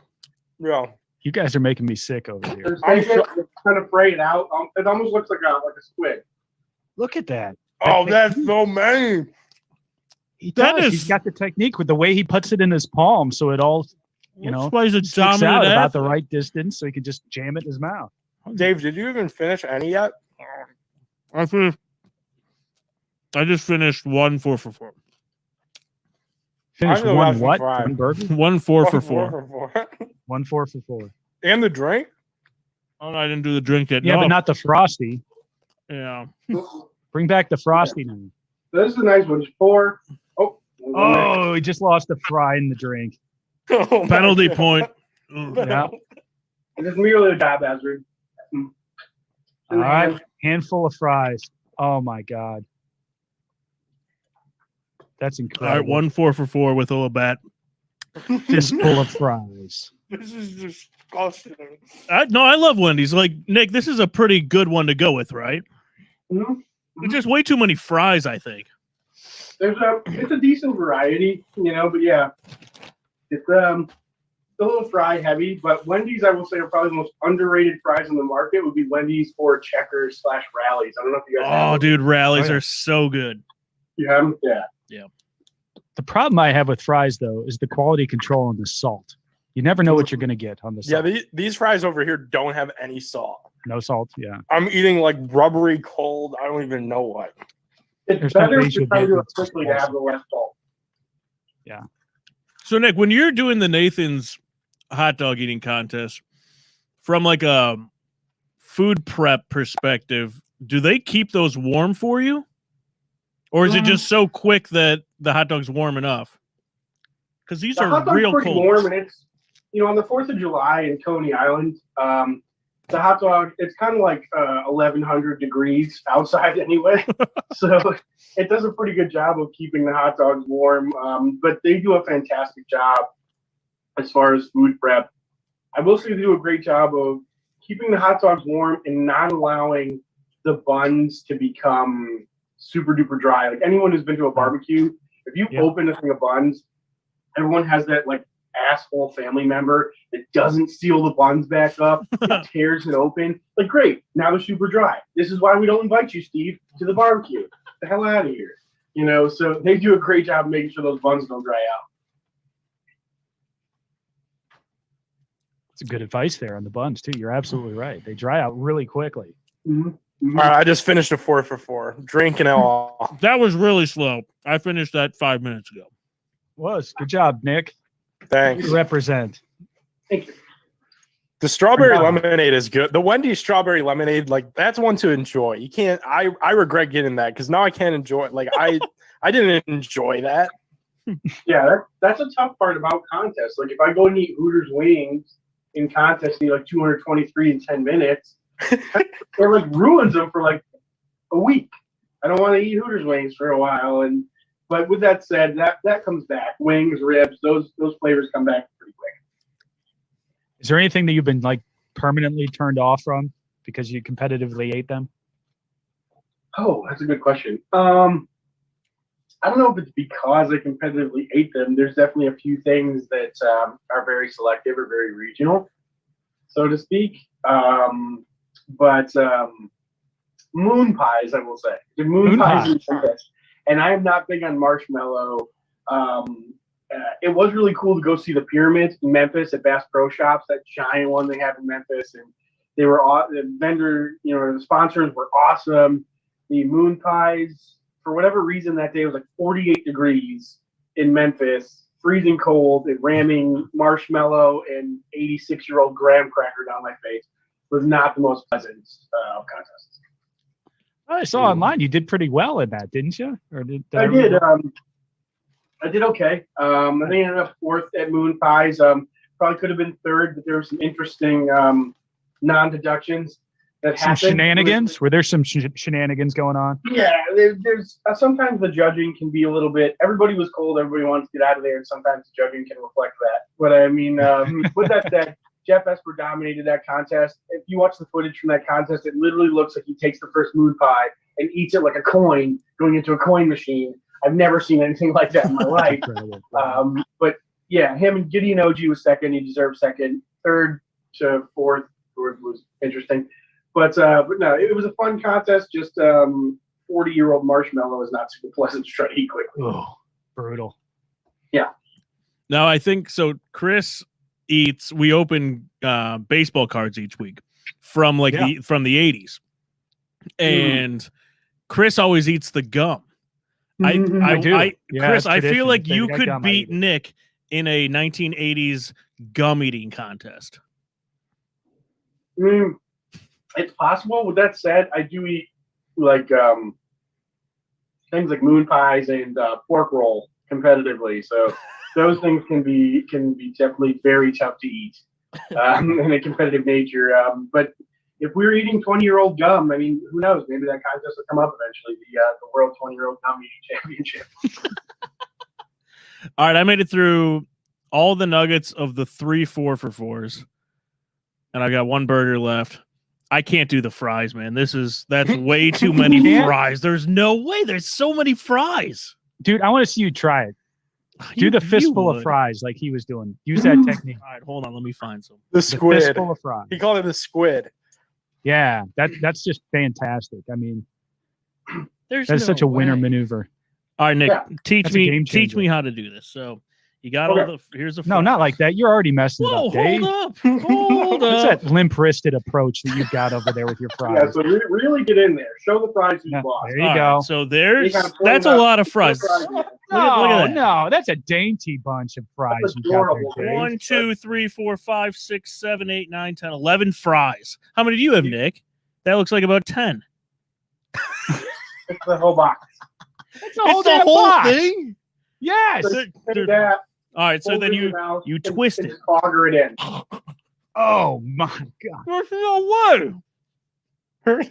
Yeah. You guys are making me sick over here. Just take it, kind of fray it out. It almost looks like a squid. Look at that. Oh, that's so many. He That does. is- He's got the technique with the way he puts it in his palm, so it all, That's why he's a sticks out dominant about the athlete. right distance, so he can just jam it in his mouth. Dave, did you even finish any yet? I just finished 1 4 for 4. Finish still got one some what? fries. One burger? 1 4 for 4 4. for 4. 1 4 for 4. And the drink? Oh, I didn't do the drink yet. Yeah, No. but not the frosty. Yeah. Bring back the frosty now. This is a nice one. 4. Oh, he just lost a fry in the drink. Oh, my Penalty God. point. Ugh. Yeah. It's merely a dab hazard. All right, handful of fries. Oh my God, that's All incredible. right, 1 4 for 4 with Olabat. Fistful of fries. This is disgusting. No, I love Wendy's. Like, Nick, this is a pretty good one to go with, right? Mhm. There's just way too many fries, I think. It's a decent variety, but yeah, it's a little fry heavy. But Wendy's, I will say, are probably the most underrated fries on the market. Would be Wendy's or Checkers / Rallies. I don't know if you guys. have Oh, those. dude, rallies Oh, yeah. are so good. You have them? Yeah. The problem I have with fries, though, is the quality control on the salt. You never know what you're going to get on the Yeah, salt. these fries over here don't have any salt. No salt, yeah. I'm eating like rubbery cold. I don't even know what. It's There's no better ratio to probably do it difference. quickly to have the less salt. So, Nick, when you're doing the Nathan's hot dog eating contest, from like a food prep perspective, do they keep those warm for you? Or is it just so quick that the hot dog's warm enough? Because these The are hot dog's real pretty cold. warm, and it's, on the 4th of July in Coney Island, the hot dog, it's kind of like 1,100 degrees outside anyway. So it does a pretty good job of keeping the hot dogs warm. But they do a fantastic job as far as food prep. I will say they do a great job of keeping the hot dogs warm and not allowing the buns to become super duper dry. Like anyone who's been to a barbecue, if you open a thing of buns, everyone has that like asshole family member that doesn't seal the buns back up, that tears it open. Like, great, now they're super dry. This is why we don't invite you, Steve, to the barbecue. Get the hell out of here. So they do a great job of making sure those buns don't dry out. It's good advice there on the buns too. You're absolutely right. They dry out really quickly. Mm-hmm. All right, I just finished a 4 for 4. Drinking it all. That was really slow. I finished that 5 minutes ago. Was good job, Nick. Thanks. You represent. Thank you. The strawberry lemonade is good. The Wendy's strawberry lemonade, like that's one to enjoy. You can't. I regret getting that because now I can't enjoy it. Like I didn't enjoy that. Yeah, that's a tough part about contests. Like if I go and eat Hooters wings in contests, eat like 223 in 10 minutes, it like ruins them for like a week. I don't want to eat Hooters wings for a while. But with that said, that comes back. Wings, ribs, those flavors come back pretty quick. Is there anything that you've been like permanently turned off from because you competitively ate them? Oh, that's a good question. I don't know if it's because I competitively ate them. There's definitely a few things that are very selective or very regional, so to speak. But moon pies, I will say. The moon pies. And I am not big on marshmallow. It was really cool to go see the pyramids in Memphis at Bass Pro Shops, that giant one they have in Memphis. And they were the vendor, the sponsors were awesome. The moon pies, for whatever reason, that day was like 48 degrees in Memphis, freezing cold, and ramming marshmallow and 86-year-old graham cracker down my face was not the most pleasant of contests. I saw online you did pretty well in that, didn't you? Or I did. I did okay. I think I ended up 4th at Moon Pies. Probably could have been 3rd, but there were some interesting non-deductions that happened. Some shenanigans? Were there some shenanigans going on? Yeah, there's sometimes the judging can be a little bit. Everybody was cold. Everybody wants to get out of there, and sometimes the judging can reflect that. But I mean, with that said, Jeff Esper dominated that contest. If you watch the footage from that contest, it literally looks like he takes the first moon pie and eats it like a coin going into a coin machine. I've never seen anything like that in my life. But yeah, him and Gideon OG was 2nd. He deserved 2nd. 3rd to 4th was interesting. But no, it was a fun contest. Just 40-year-old marshmallow is not super pleasant to try to eat quickly. Oh, brutal. Yeah. Now I think so. Chris eats. We open baseball cards each week from the 80s, and Chris always eats the gum. I do. Chris, I feel like you could beat Nick in a 1980s gum eating contest. It's possible. With that said, I do eat like things like moon pies and pork roll competitively. So those things can be definitely very tough to eat in a competitive nature. But if we're eating 20-year-old gum, I mean, who knows? Maybe that contest will come up eventually. The World 20-Year-Old Gum Eating Championship. All right, I made it through all the nuggets of the 3 4 for 4s, and I got one burger left. I can't do the fries, man. That's way too many fries. There's no way. There's so many fries. Dude, I want to see you try it. Do the fistful of fries like he was doing. Use that technique. All right, hold on. Let me find some. The squid. Fistful of fries. He called it the squid. Yeah, that's just fantastic. I mean, that's such a winner maneuver. All right, Nick, teach me how to do this. So you got all the here's the fries. No, not like that. You're already messing it up, Dave. Hold up. What's that limp-wristed approach that you've got over there with your fries? Yeah, so really get in there. Show the fries you bought. There you go. Right, so that's a lot of fries. No, that's a dainty bunch of fries. That's you got adorable. there, Dave. 1, 2, 3, 4, 5, 6, 7, 8, 9, 10, 11 fries. How many do you have, Nick? That looks like about 10. It's the whole box. It's a whole It's the damn whole box. thing. Yes. Take that, All right, so hold then it in you your mouth, you and- twist and it. just auger it in. Oh my God. There's no way.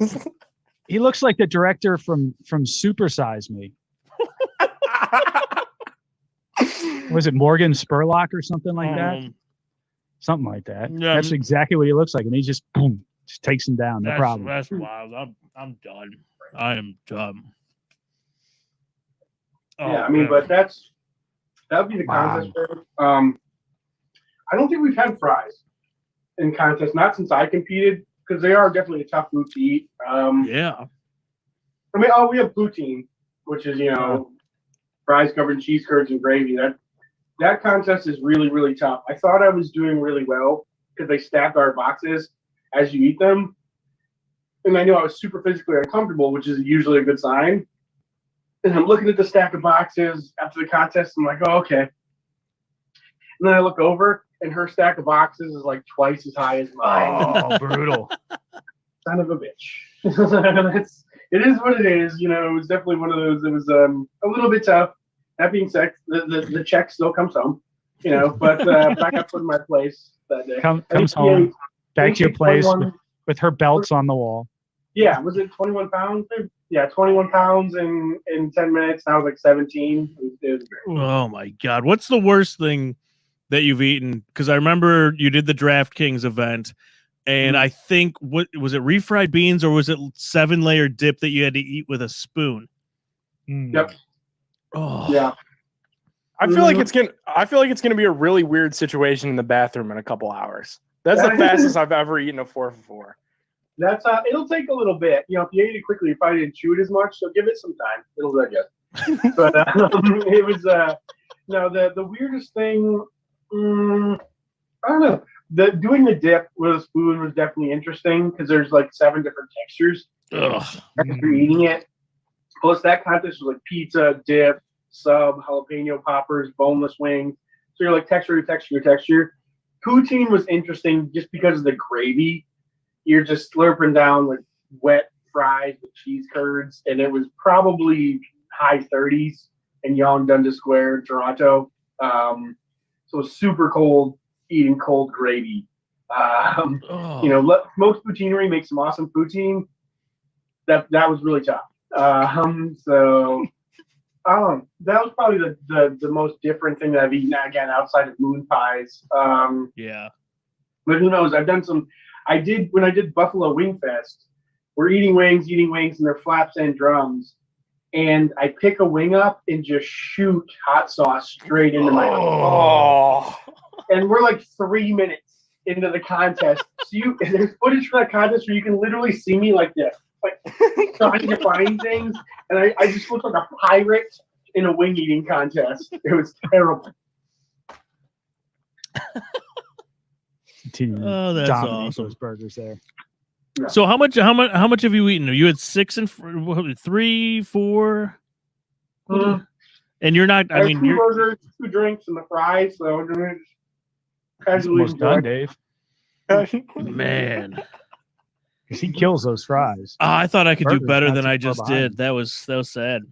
He looks like the director from Super Size Me. Was it Morgan Spurlock or something like that? Something like that. Yeah. That's exactly what he looks like, and he just boom, just takes him down. No problem. That's wild. I'm done. I am done. Yeah, I mean, man. but that would be the contest. I don't think we've had fries in contests, not since I competed, because they are definitely a tough food to eat. Yeah. I mean, we have poutine, which is fries covered in cheese curds and gravy. That contest is really, really tough. I thought I was doing really well because they stack our boxes as you eat them, and I knew I was super physically uncomfortable, which is usually a good sign. And I'm looking at the stack of boxes after the contest. I'm like, oh, okay. And then I look over, and her stack of boxes is like twice as high as mine. Oh, brutal. Son of a bitch. It is what it is. It was definitely one of those. It was a little bit tough. That being said, the check still comes home. But I got put in my place that day. Comes home, back to your place with her belts on the wall. Yeah, was it 21 pounds? Yeah, 21 pounds in 10 minutes. Now I was like 17. It was great. Oh my God. What's the worst thing that you've eaten? Because I remember you did the DraftKings event, and I think what was it, refried beans, or was it 7-layer dip that you had to eat with a spoon? Yep. Oh Yeah. I feel like it's gonna be a really weird situation in the bathroom in a couple hours. That's the fastest I've ever eaten a 4 for 4. That's it'll take a little bit. If you ate it quickly, you probably didn't chew it as much. So give it some time. It'll digest. But it was the weirdest thing. I don't know. Doing the dip with a spoon was definitely interesting because there's like 7 different textures Ugh. after eating it. Plus, that contest was like pizza, dip, sub, jalapeno poppers, boneless wings. So you're like texture. Poutine was interesting just because of the gravy. You're just slurping down like wet fries with cheese curds, and it was probably high 30s in Yonge Dundas Square, Toronto. So it was super cold, eating cold gravy. Smoked Poutineery makes some awesome poutine. That was really tough. That was probably the most different thing that I've eaten, again, outside of moon pies. Yeah. But who knows? When I did Buffalo Wing Fest, we're eating wings, and they're flaps and drums. And I pick a wing up and just shoot hot sauce straight into my mouth. And we're like 3 minutes into the contest. So there's footage from that contest where you can literally see me like this, like trying to find things. And I just looked like a pirate in a wing eating contest. It was terrible. Oh, that's awesome. Those burgers there. Yeah. So how much have you eaten? You had 6 and 3, 4, and you're not. I mean, 2 you're burgers, 2 drinks, and the fries. So just casually Almost done, Dave. man. Because he kills those fries. I thought I could do Burger's better not than too I far just behind. did. That was sad.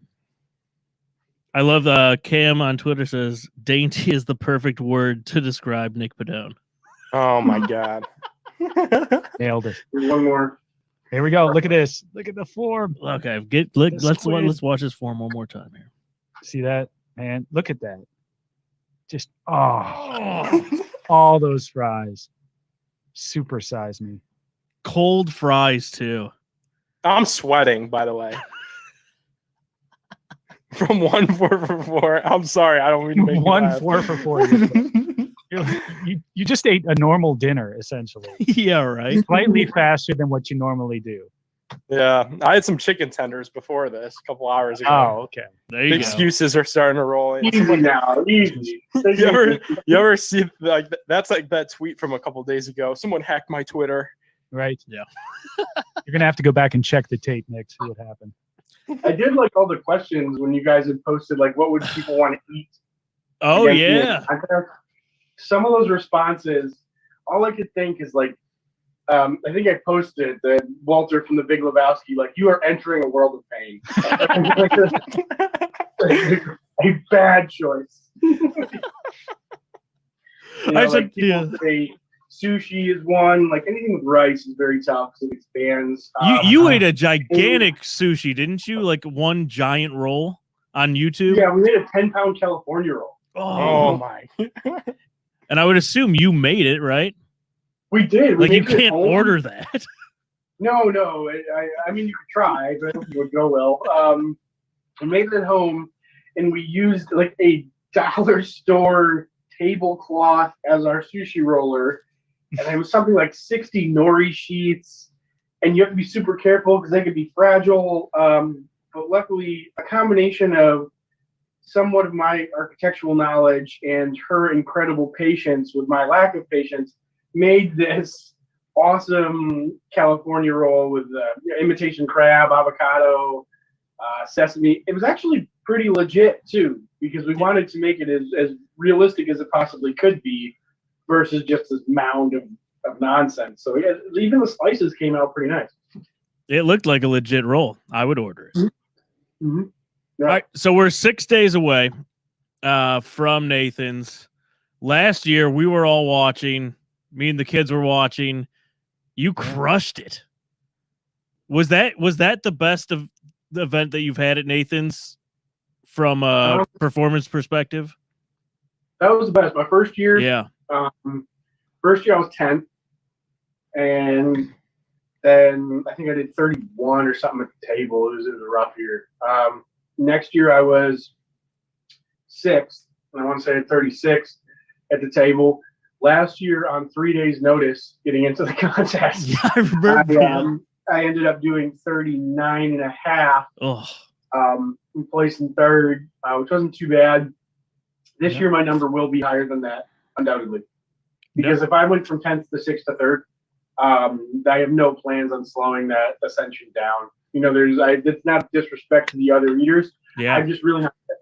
I love Cam on Twitter says dainty is the perfect word to describe Nick Padone. Oh my God. Nailed it. One more. Here we go. Look at this. Look at the form. Okay, This let's squid. watch this form one more time here. See that, man? Look at that. Just all those fries. Super size me. Cold fries too. I'm sweating, by the way. From 1 4 for 4. I'm sorry, I don't mean to make you 1 laugh. 4 for 4. You just ate a normal dinner, essentially. Yeah, right. Slightly faster than what you normally do. Yeah, I had some chicken tenders before this a couple hours ago. Oh, okay. There you The go. excuses are starting to roll in. Easy now. Easy. You ever see like that's like that tweet from a couple days ago? Someone hacked my Twitter. Right? Yeah. You're going to have to go back and check the tape, Nick, see what happened. I did like all the questions when you guys had posted, like, what would people want to eat? Oh against me. yeah. Some of those responses, all I could think is like, I think I posted that Walter from The Big Lebowski, like, you are entering a world of pain. a bad choice. I said, people say sushi is one. Like anything with rice is very tough because it expands. You ate a gigantic sushi, didn't you? Like one giant roll on YouTube. Yeah, we made a 10-pound California roll. Oh my! And I would assume you made it, right? We did. Like We you made it at can't home. order that. No. I mean, you could try, but I don't think it would go well. We made it at home, and we used like a dollar store tablecloth as our sushi roller, and it was something like 60 nori sheets, and you have to be super careful because they could be fragile. But luckily, a combination of somewhat of my architectural knowledge and her incredible patience with my lack of patience made this awesome California roll with imitation crab, avocado, sesame. It was actually pretty legit too, because we wanted to make it as realistic as it possibly could be versus just this mound of nonsense. So yeah, even the spices came out pretty nice. It looked like a legit roll. I would order it. Mm-hmm. Yeah. All right, so we're 6 days away from Nathan's. Last year, we were all watching. Me and the kids were watching. You crushed it. Was that the best of the event that you've had at Nathan's from a performance perspective? That was the best. My first year. Yeah. First year I was 10th, and then I think I did 31 or something at the table. It was a rough year. Next year I was 6th, and I want to say 36th at the table. Last year, on 3 days' notice, getting into the contest, Yeah, I remember. I ended up doing 39 and a half. Oh. Placing third, which wasn't too bad. This year, my number will be higher than that, undoubtedly. Because if I went from 10th to 6th to 3rd, I have no plans on slowing that ascension down. You know, it's not disrespect to the other eaters. Yeah.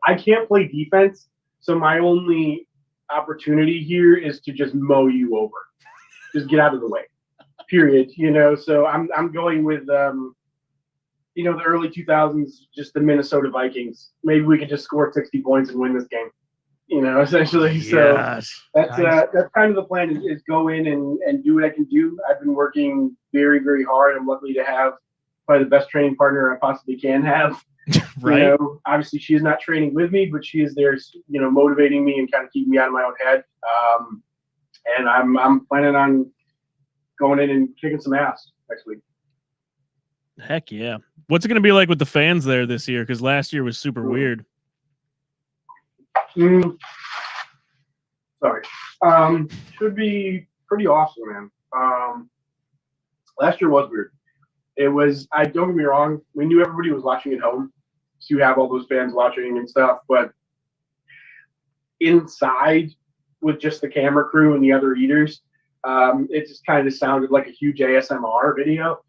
I can't play defense, so my only opportunity here is to just mow you over. Just get out of the way. Period. You know, so I'm going with the early 2000s, just the Minnesota Vikings. Maybe we could just score 60 points and win this game. You know, essentially. So that's kind of the plan is go in and do what I can do. I've been working very, very hard. I'm lucky to have probably the best training partner I possibly can have. Right. You know, obviously she's not training with me, but she is there, you know, motivating me and kind of keeping me out of my own head. And I'm planning on going in and kicking some ass next week. Heck yeah. What's it going to be like with the fans there this year? Because last year was super weird. Sorry. Should be pretty awesome, man. Last year was weird. It was, don't get me wrong, we knew everybody was watching at home. So you have all those fans watching and stuff, but inside with just the camera crew and the other eaters, it just kind of sounded like a huge ASMR video.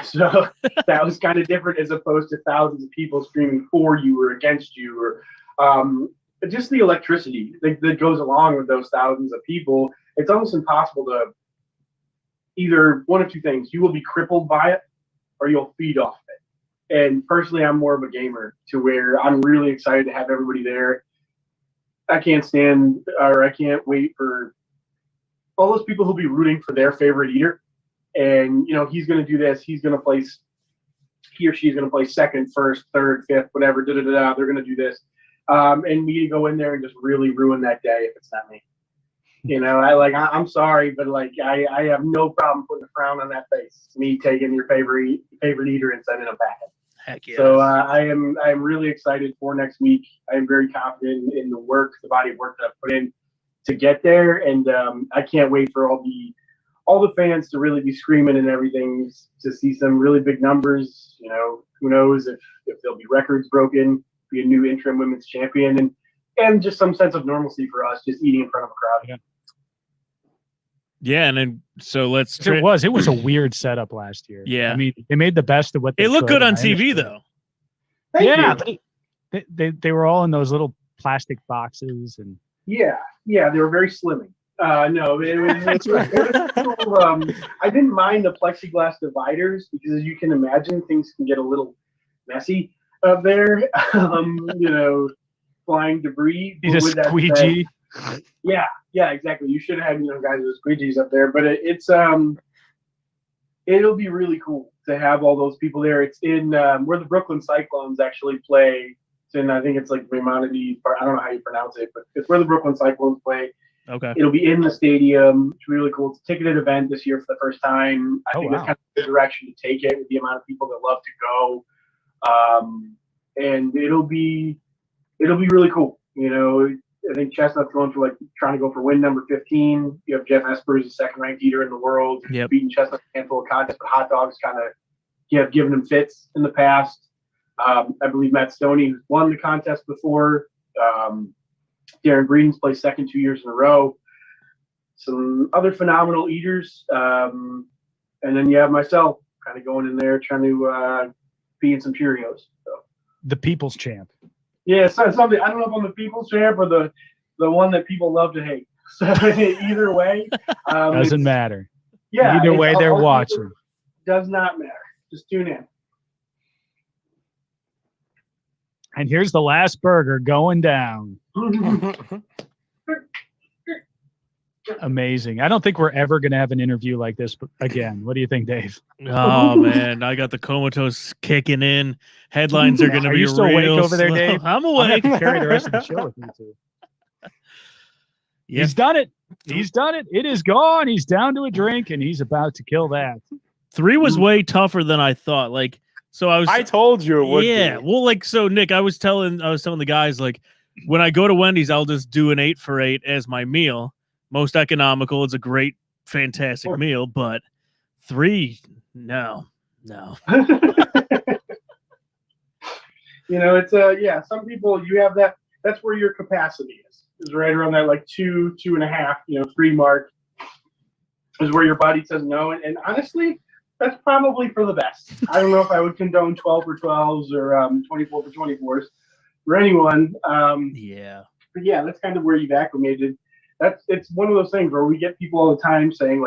So that was kind of different as opposed to thousands of people screaming for you or against you, or just the electricity that goes along with those thousands of people. It's almost impossible to either one of two things. You will be crippled by it or you'll feed off it. And personally, I'm more of a gamer to where I'm really excited to have everybody there. I can't wait for all those people who'll be rooting for their favorite eater. And, you know, he's going to do this. He or she's going to play second, first, third, fifth, whatever. They're going to do this. And me to go in there and just really ruin that day if it's not me. You know, I'm sorry, but I have no problem putting a frown on that face. Me taking your favorite eater and sending them back. Heck yeah. So I am really excited for next week. I am very confident in the body of work that I've put in to get there, and I can't wait for all the fans to really be screaming and everything, to see some really big numbers. You know, who knows if there'll be records broken, be a new interim women's champion, and just some sense of normalcy for us, just eating in front of a crowd. Yeah. Yeah, and then so let's. It was a weird setup last year. Yeah, I mean, they made the best of what they It looked could, good on and I TV understood. though. Yeah, they were all in those little plastic boxes, and Yeah, they were very slimming. No, it was cool. I didn't mind the plexiglass dividers because, as you can imagine, things can get a little messy. up there. Flying debris. He's a With that said, squeegee. Yeah, exactly. You should have guys with squeegees up there, but it'll be really cool to have all those people there. It's in where the Brooklyn Cyclones actually play. It's in, I think it's like Maimonides. I don't know how you pronounce it, but it's where the Brooklyn Cyclones play. Okay. It'll be in the stadium. It's really cool. It's a ticketed event this year for the first time. I think that's kind of the direction to take it with the amount of people that love to go. And it'll be really cool. I think Chestnut's going for trying to go for win number 15. You have Jeff Esper, who's the second-ranked eater in the world. Yep. Beating Chestnut a handful of contests, but hot dogs kind of have given him fits in the past. I believe Matt Stoney, who's won the contest before. Darren Breeden's placed second 2 years in a row. Some other phenomenal eaters. And then you have myself kind of going in there trying to be in some Cheerios. So. The people's champ. Yeah, so something. I don't know if I'm the people's champ or the one that people love to hate. So either way. Doesn't matter. Yeah. Either way, they're watching. Does not matter. Just tune in. And here's the last burger going down. Amazing. I don't think we're ever going to have an interview like this again. What do you think, Dave? Oh man, I got the comatose kicking in. Headlines are going to be you still real awake over there, slow. Dave? I'm I'm gonna awake. have to carry the rest of the show with me too. Yeah. He's done it. He's done it. It is gone. He's down to a drink, and he's about to kill that. 3 was way tougher than I thought. I told you it would. Yeah. Be. Well, so Nick, I was telling the guys, when I go to Wendy's, I'll just do an 8 for 8 as my meal. Most economical. It's a great, fantastic meal, but 3, no. It's some people you have that. That's where your capacity is right around that 2, 2.5, 3 mark is where your body says no. And honestly, that's probably for the best. I don't know if I would condone 12 for 12s or 24 for 24s for anyone. Yeah. But yeah, that's kind of where you've acclimated. It's one of those things where we get people all the time saying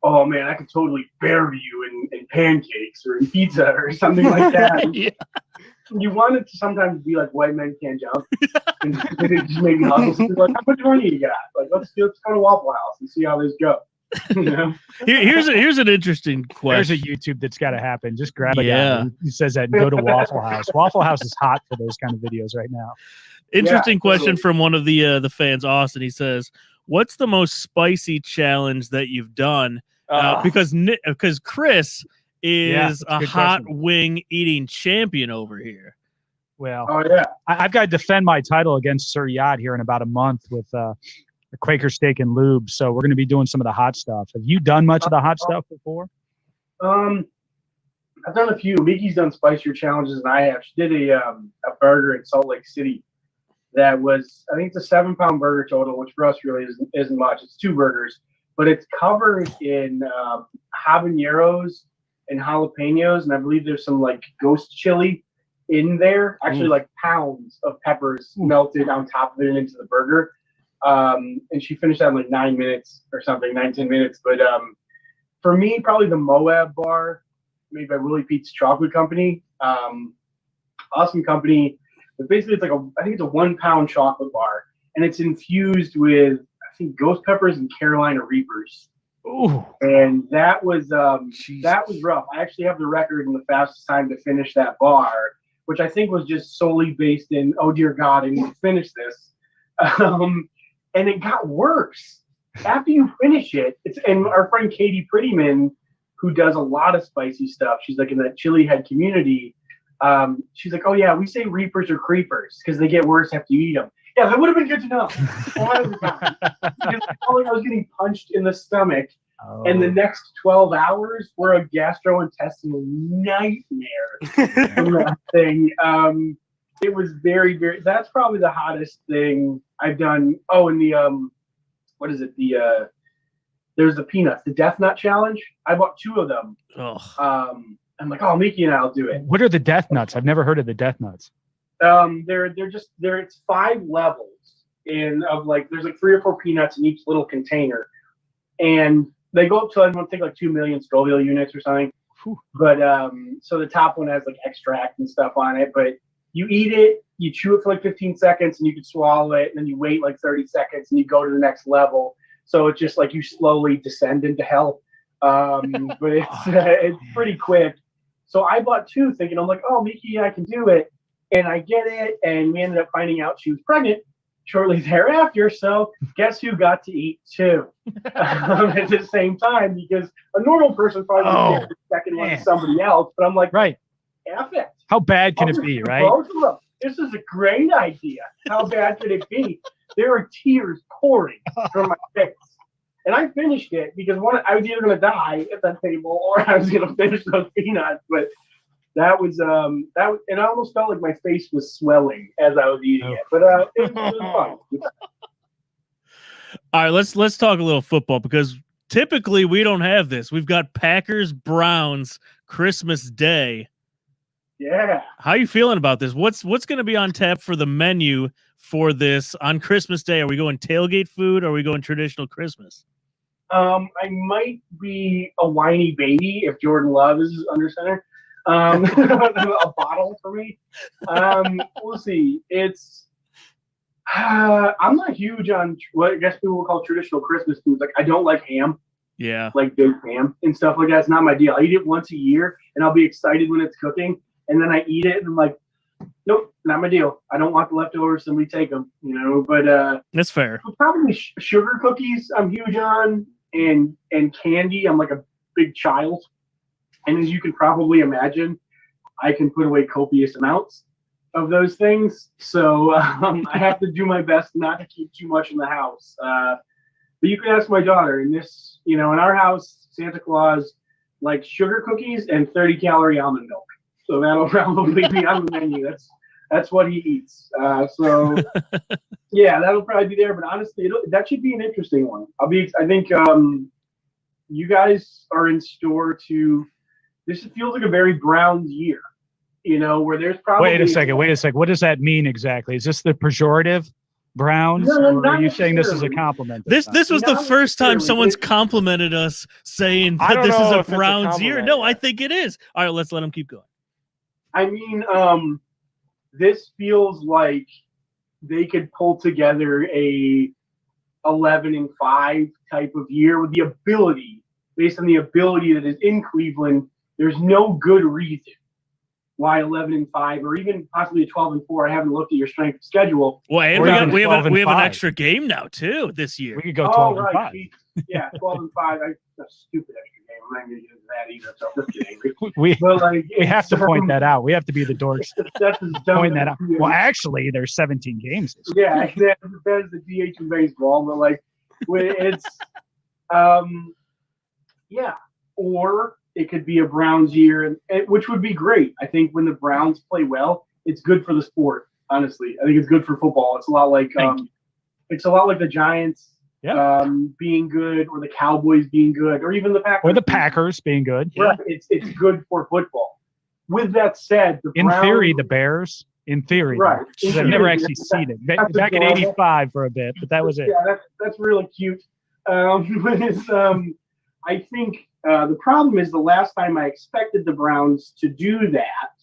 oh man, I could totally bury you in pancakes or in pizza or something like that. Yeah. You want it to sometimes be like white men can't jump, and it just maybe hustles. How much money you got? Let's go to Waffle House and see how this goes. Here's an interesting question. There's a YouTube that's got to happen. Just grab a guy who says that and go to Waffle House. Waffle House is hot for those kind of videos right now. Interesting question from one of the fans, Austin. He says, "What's the most spicy challenge that you've done?" Because Chris is a hot wing eating champion over here. Well, yeah, I've got to defend my title against Sir Yacht here in about a month with a Quaker Steak and Lube. So we're going to be doing some of the hot stuff. Have you done much of the hot stuff before? I've done a few. Miki's done spicier challenges than I have. She did a burger in Salt Lake City that was, I think it's a 7-pound burger total, which for us really isn't much. It's 2 burgers, but it's covered in habaneros and jalapenos, and I believe there's some ghost chili in there. Actually, pounds of peppers melted on top of it and into the burger. And she finished that in 9 minutes or something, 9-10 minutes. But for me, probably the Moab bar, made by Willie Pete's Chocolate Company. Awesome company. But basically, I think it's a 1-pound chocolate bar, and it's infused with, I think, ghost peppers and Carolina Reapers. Ooh. And that was rough. I actually have the record in the fastest time to finish that bar, which I think was just solely based in, oh dear God, I need to finish this. And it got worse after you finish it. And our friend Katie Prettyman, who does a lot of spicy stuff, she's in that chili head community. She's like, oh yeah, we say reapers or creepers because they get worse after you eat them. Yeah, that would have been good to know. Because I was getting punched in the stomach, and the next 12 hours were a gastrointestinal nightmare from that thing. It was very, very. That's probably the hottest thing I've done. Oh, and the what is it? There's the peanuts, the Death Nut Challenge. I bought 2 of them. Oh. I'm like, oh, Mickey and I'll do it. What are the Death Nuts? I've never heard of the Death Nuts. It's 5 levels there's 3 or 4 peanuts in each little container, and they go up to I think 2 million Scoville units or something. But so the top one has like extract and stuff on it. But you eat it, you chew it for like 15 seconds, and you can swallow it, and then you wait like 30 seconds, and you go to the next level. So it's just like you slowly descend into hell. But it's pretty quick. So I bought 2, thinking I'm like, oh, Miki, I can do it, and I get it, and we ended up finding out she was pregnant shortly thereafter. So guess who got to eat 2 at the same time? Because a normal person probably would get the second one to somebody else. But I'm like, right, F it. How bad can it be, right? Both of them. This is a great idea. How bad could it be? There are tears pouring from my face. And I finished it because I was either going to die at that table or I was going to finish those peanuts. But that was, and I almost felt like my face was swelling as I was eating it. But it was fun. All right, let's talk a little football, because typically we don't have this. We've got Packers Browns Christmas Day. Yeah. How are you feeling about this? What's going to be on tap for the menu for this on Christmas Day? Are we going tailgate food or are we going traditional Christmas? I might be a whiny baby if Jordan Love is under center. A bottle for me. We'll see. It's I'm not huge on what I guess people will call traditional Christmas foods. Like I don't like ham. Yeah. Like baked ham and stuff like that. It's not my deal. I eat it once a year and I'll be excited when it's cooking. And then I eat it and I'm like, nope, not my deal. I don't want the leftovers. Somebody take them, But that's fair. Probably sugar cookies I'm huge on, and candy. I'm like a big child. And as you can probably imagine, I can put away copious amounts of those things. So I have to do my best not to keep too much in the house. But you can ask my daughter. In this, in our house, Santa Claus likes sugar cookies and 30-calorie almond milk. So that'll probably be on the menu. That's what he eats. So yeah, that'll probably be there. But honestly, that should be an interesting one. I think you guys are in store to. This feels like a very Browns year, where there's probably. Wait a second. What does that mean exactly? Is this the pejorative Browns, or are you saying this is a compliment? This was the first time someone's complimented us saying that this is a Browns year. No, I think it is. All right, let's let him keep going. I mean, this feels like they could pull together a 11-5 type of year with the ability, based on the ability that is in Cleveland. There's no good reason why 11-5 or even possibly a 12-4. I haven't looked at your strength of schedule. Well, and we have an extra game now too this year. We could go 12-5. Right. Yeah, 12-5. That's a stupid extra game. I'm not going to get into that either. So I'm just kidding. We have to point that out. We have to be the dorks. Point that out. Well, actually, there's 17 games. Yeah, that is the DH in baseball. But it's yeah. Or it could be a Browns year, which would be great. I think when the Browns play well, it's good for the sport. Honestly, I think it's good for football. It's a lot like the Giants. Yeah. Being good, or the Cowboys being good, or even the Packers. Or the Packers being good. Right. Yeah. It's good for football. With that said, in theory, the Bears, right. I've never actually seen it. Back in 85 for a bit, but that was it. Yeah, that's really cute. I think the problem is the last time I expected the Browns to do that,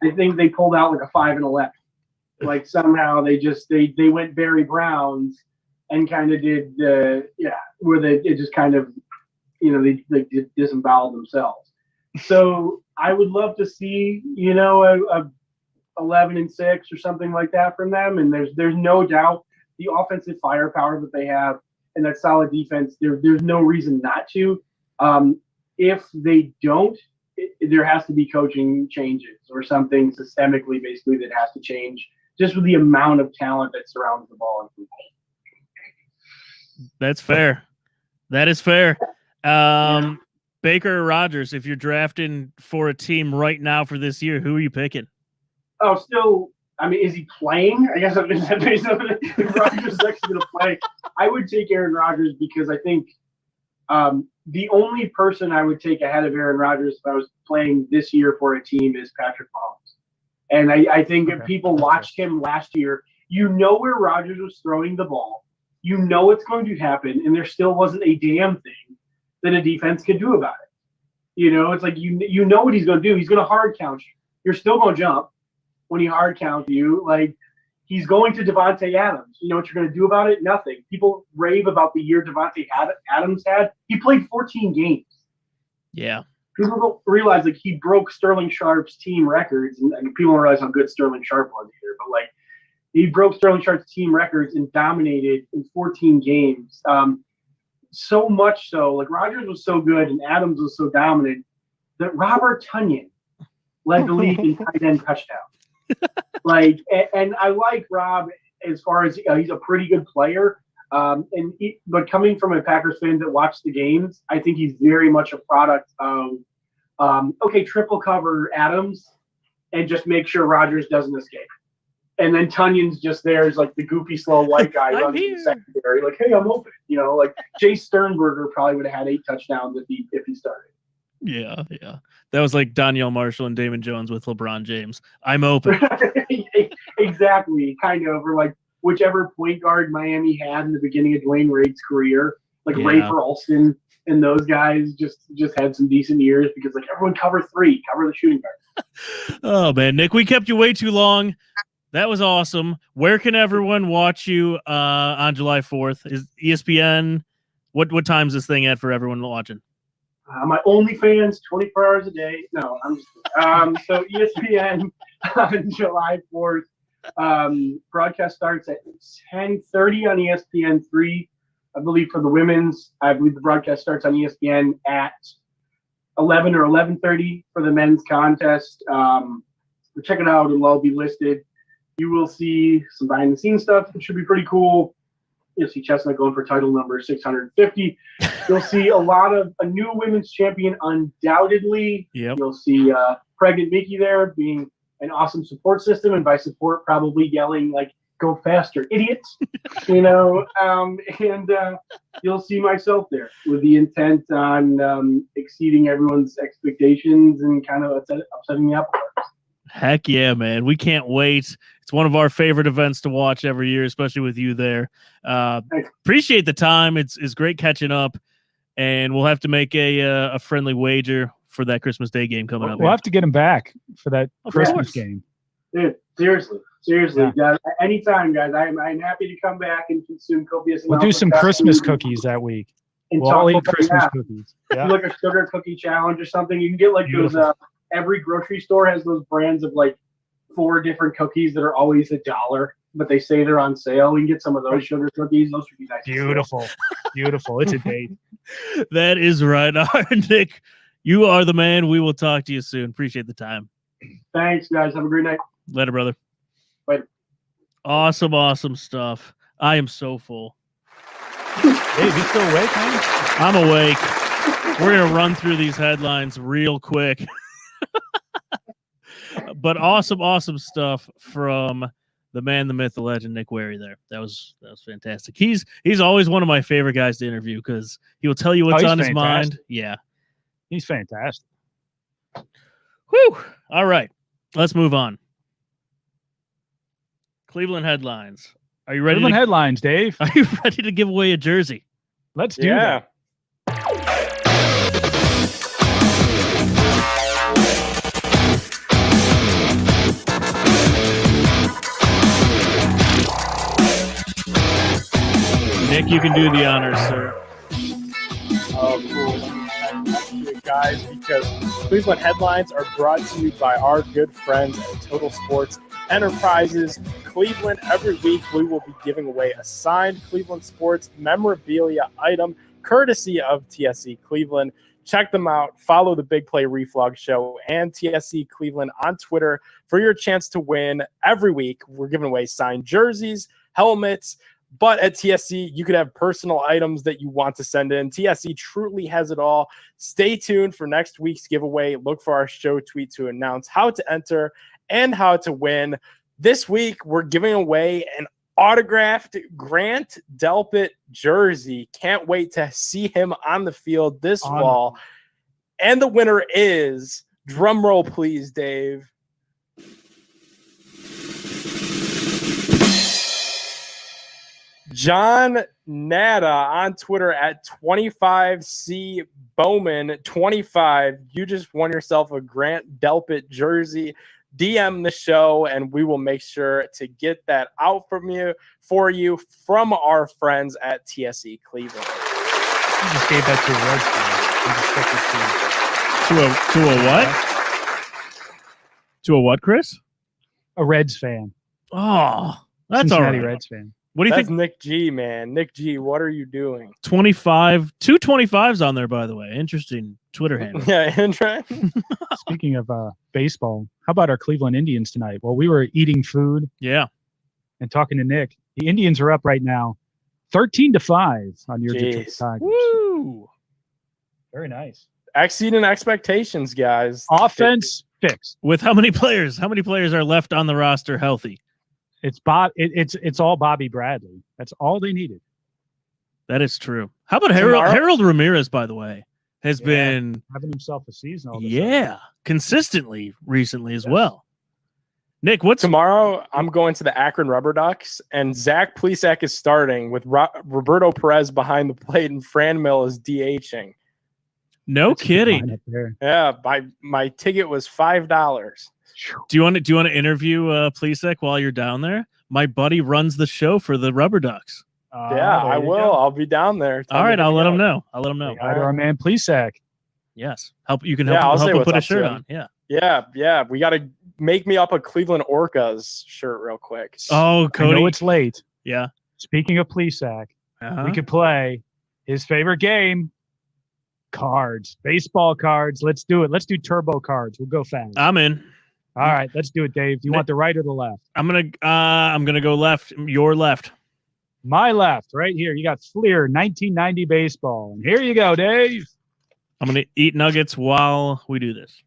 I think they pulled out like a 5-11. Like somehow they went Barry Browns and kind of did where it just kind of they disemboweled themselves. So I would love to see a 11-6 or something like that from them. And there's no doubt the offensive firepower that they have and that solid defense. There's no reason not to. If they don't, there has to be coaching changes or something systemically, basically, that has to change just with the amount of talent that surrounds the ball in football. That's fair. That is fair. Baker or Rodgers, if you're drafting for a team right now for this year, who are you picking? Oh, still, I mean, is he playing? I guess I'm based on if Rodgers is actually going to play. I would take Aaron Rodgers because I think the only person I would take ahead of Aaron Rodgers if I was playing this year for a team is Patrick Mahomes. And I think if people watched him last year, where Rodgers was throwing the ball. It's going to happen, and there still wasn't a damn thing that a defense could do about You know, it's like you know what he's going to do. He's going to hard count you. You're still going to jump when he hard counts you. Like, he's going to Devontae Adams. You know what you're going to do about it? Nothing. People rave about the year Devontae Adams had. He played 14 games. Yeah. People don't realize, like, he broke Sterling Sharp's team records, and people don't realize how good Sterling Sharp was either. But, like, he broke Sterling Sharp's team records and dominated in 14 games. So much so, like, Rodgers was so good and Adams was so dominant that Robert Tonyan led the league in tight end touchdowns. Like, and I like Rob as far as he's a pretty good player. But coming from a Packers fan that watched the games, I think he's very much a product of, triple cover Adams and just make sure Rodgers doesn't escape. And then Tunion's just there as like the goofy, slow white guy running in the secondary. Like, hey, I'm open. You know, like Jay Sternberger probably would have had 8 touchdowns if he started. Yeah. That was like Danielle Marshall and Damon Jones with LeBron James. I'm open. Exactly. Kind of. Or like whichever point guard Miami had in the beginning of Dwayne Wade's career. Like Rafer Alston and those guys just had some decent years because like everyone cover 3, cover the shooting guard. Oh, man. Nick, we kept you way too long. That was awesome. Where can everyone watch you on July 4th? Is ESPN? What time is this thing at for everyone watching? My OnlyFans, 24 hours a day. No, I'm just so ESPN on July 4th. Broadcast starts at 10:30 on ESPN3. I believe for the women's. I believe the broadcast starts on ESPN at 11 or 11:30 for the men's contest. Check it out. It'll all be listed. You will see some behind-the-scenes stuff, which should be pretty cool. You'll see Chestnut going for title number 650. You'll see a new women's champion, undoubtedly. Yep. You'll see pregnant Mickey there being an awesome support system, and by support, probably yelling like, "Go faster, idiots!" You know, and you'll see myself there with the intent on exceeding everyone's expectations and kind of upsetting the apple cart. Heck yeah, man. We can't wait. It's one of our favorite events to watch every year, especially with you there. Appreciate the time. It's great catching up, and we'll have to make a friendly wager for that Christmas Day game coming up. We'll have to get him back for that Christmas game. Dude, seriously. Yeah. Anytime, guys. I'm happy to come back and consume copious amounts. We'll do some Christmas cookies that week. We'll all eat Christmas cookies. Yeah. Do like a sugar cookie challenge or something. You can get like those. Every grocery store has those brands of like 4 different cookies that are always $1, but they say they're on sale. We can get some of those sugar cookies. Those would be nice. Beautiful. It's a date. That is right. All right, Nick, you are the man. We will talk to you soon. Appreciate the time. Thanks, guys. Have a great night. Later, brother. Later. Awesome stuff. I am so full. Hey, you still awake, man? I'm awake. We're going to run through these headlines real quick. But awesome stuff from the man, the myth, the legend, Nick Wary there. That was fantastic. He's always one of my favorite guys to interview because he will tell you what's on his mind. Yeah. He's fantastic. Whew. All right. Let's move on. Cleveland headlines. Are you ready? Cleveland headlines, Dave. Are you ready to give away a jersey? Let's do that. Nick, you can do the honors, sir. Oh, cool. Guys, because Cleveland headlines are brought to you by our good friends at Total Sports Enterprises. Cleveland, every week we will be giving away a signed Cleveland Sports memorabilia item courtesy of TSC Cleveland. Check them out. Follow the Big Play Reflog Show and TSC Cleveland on Twitter for your chance to win. Every week we're giving away signed jerseys, helmets, but at TSC, you could have personal items that you want to send in. TSC truly has it all. Stay tuned for next week's giveaway. Look for our show tweet to announce how to enter and how to win. This week, we're giving away an autographed Grant Delpit jersey. Can't wait to see him on the field this fall. And the winner is, drum roll please, Dave. John Nada on Twitter at 25C Bowman 25. You just won yourself a Grant Delpit jersey. DM the show, and we will make sure to get that out from you from our friends at TSE Cleveland. You just gave that to a Reds fan. To a what? To a what, Chris? A Reds fan. Oh, that's all Cincinnati right. Reds fan. What do you That's think? Nick G, man. Nick G, what are you doing? 25, 225s on there, by the way. Interesting Twitter handle. Yeah, Andrew. Speaking of baseball, how about our Cleveland Indians tonight? Well, we were eating food Yeah. and talking to Nick. The Indians are up right now, 13-5 on your Detroit Jeez. Tigers. Woo! Very nice. Exceeding expectations, guys. Offense fixed. With how many players? How many players are left on the roster healthy? It's it's all Bobby Bradley. That's all they needed. That is true. How about Tomorrow- Harold Ramirez, by the way, has Yeah. been Having himself a season. All of a sudden. consistently recently as Yes. well. Nick, what's Tomorrow, I'm going to the Akron Rubber Ducks, and Zach Plesac is starting with Roberto Perez behind the plate, and Fran Mill is DHing. no That's a good kidding? lineup there. Yeah, my ticket was $5. Do you want to interview Plesac while you're down there? My buddy runs the show for the Rubber Ducks. Yeah, there I you will. go. I'll be down there. All right, I'll let him know. I'll let him know. Say hi to our man Plesac. Yes, you can Yeah, help, I'll help say him what's put a up to shirt him. on. Yeah. Yeah. We got to make me up a Cleveland Orcas shirt real quick. Oh, I Cody. know it's late. Yeah. Speaking of Plesac, Uh-huh. we could play his favorite game, cards, baseball cards. Let's do it. Let's do turbo cards. We'll go fast. I'm in. All right, let's do it, Dave. Do you want the right or the left? I'm gonna go left. Your left. My left, right here. You got Fleer 1990 baseball. And here you go, Dave. I'm gonna eat nuggets while we do this.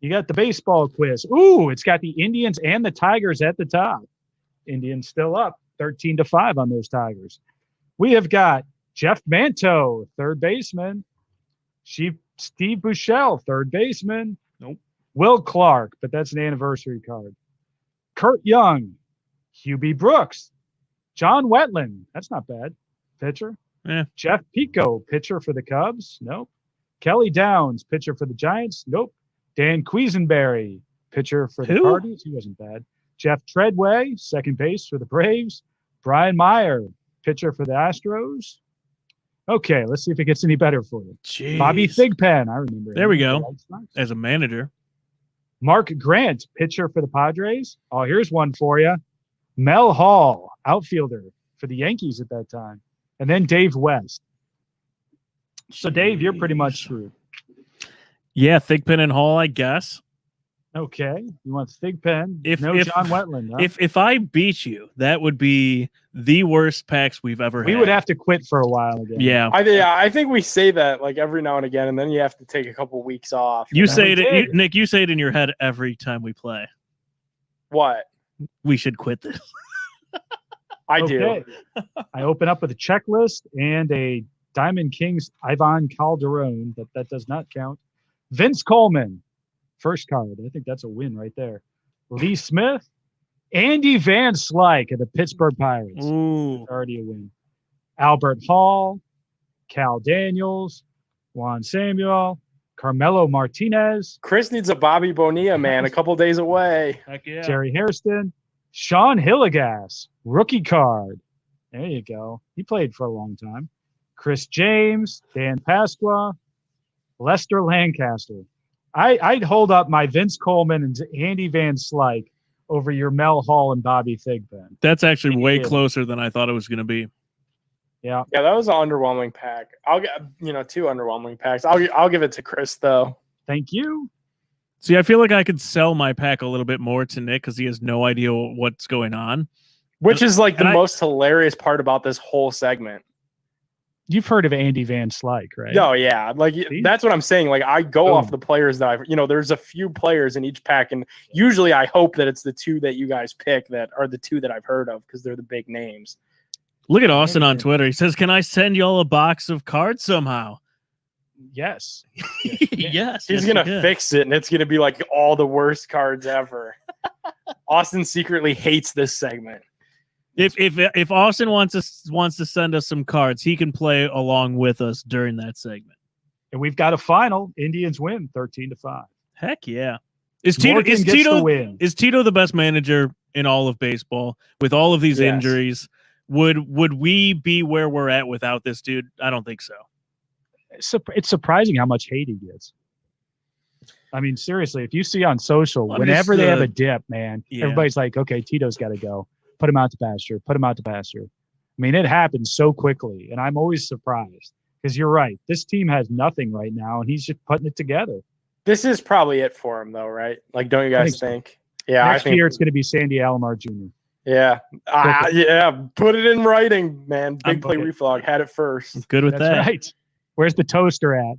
You got the baseball quiz. Ooh, it's got the Indians and the Tigers at the top. Indians still up 13-5 on those Tigers. We have got Jeff Manto, third baseman. Steve Buechele, third baseman. Nope. Will Clark, but that's an anniversary card. Kurt Young, Hubie Brooks, John Wetland. That's not bad. Pitcher. Yeah. Jeff Pico, pitcher for the Cubs. Nope. Kelly Downs, pitcher for the Giants. Nope. Dan Quisenberry, pitcher for the Who? Cardinals. He wasn't bad. Jeff Treadway, second base for the Braves. Brian Meyer, pitcher for the Astros. Okay, let's see if it gets any better for you. Jeez. Bobby Thigpen, I remember. There him. we go. The White Sox. As a manager. Mark Grant, pitcher for the Padres. Oh, here's one for you. Mel Hall, outfielder for the Yankees at that time. And then Dave West. So, Dave, you're pretty much screwed. Yeah, Thigpen and Hall, I guess. Okay. You want Thigpen. If- no if- John Wetland. Huh? If I beat you, that would be the worst packs we've ever we had. would have to quit for a while again. Yeah. I think we say that like every now and again, and then you have to take a couple weeks off. You Yeah, say we it, did. Nick. You say it in your head every time we play. What? We should quit this. I do. Okay. I open up with a checklist and a Diamond Kings Ivan Calderon, but that does not count. Vince Coleman, first card. I think that's a win right there. Lee Smith, Andy Van Slyke of the Pittsburgh Pirates. Ooh. Already a win. Albert Hall, Cal Daniels, Juan Samuel, Carmelo Martinez, Chris needs a Bobby Bonilla, man. A couple days away. Heck yeah. Jerry Hairston, Sean Hillegas, rookie card. There you go. He played for a long time. Chris James, Dan Pasqua, Lester Lancaster. I'd hold up my Vince Coleman and Andy Van Slyke over your Mel Hall and Bobby Thigpen. That's actually way Yeah. closer than I thought it was going to be. Yeah. Yeah, that was an underwhelming pack. I'll get two underwhelming packs. I'll give it to Chris though. Thank you. See, I feel like I could sell my pack a little bit more to Nick because he has no idea what's going on. Which is like the And I- most hilarious part about this whole segment. You've heard of Andy Van Slyke, right? No, yeah, like See? that's what I'm saying. Like I go Boom. off the players that there's a few players in each pack, and usually I hope that it's the two that you guys pick that are the two that I've heard of because they're the big names. Look at Austin on Twitter. He says, "Can I send y'all a box of cards somehow?" Yes. Yes. He's yes, gonna you can. fix it, and it's gonna be like all the worst cards ever. Austin secretly hates this segment. If Austin wants to send us some cards, he can play along with us during that segment. And we've got a final. Indians win 13-5. Heck yeah! Is Morgan gets the win. Is Tito the best manager in all of baseball with all of these Yes. injuries? Would we be where we're at without this dude? I don't think so. It's surprising how much hate he gets. I mean, seriously, if you see on social, Well, whenever just, they have a dip, man, yeah. everybody's like, okay, Tito's got to go. Put him out to pasture. Put him out to pasture. I mean, it happens so quickly, and I'm always surprised because you're right. This team has nothing right now, and he's just putting it together. This is probably it for him, though, right? Like, don't you guys think? Yeah, Next I think year, it's going to be Sandy Alomar Jr. Yeah, yeah. Put it in writing, man. Big play okay. reflog had it first. Good with That's that. right. Where's the toaster at?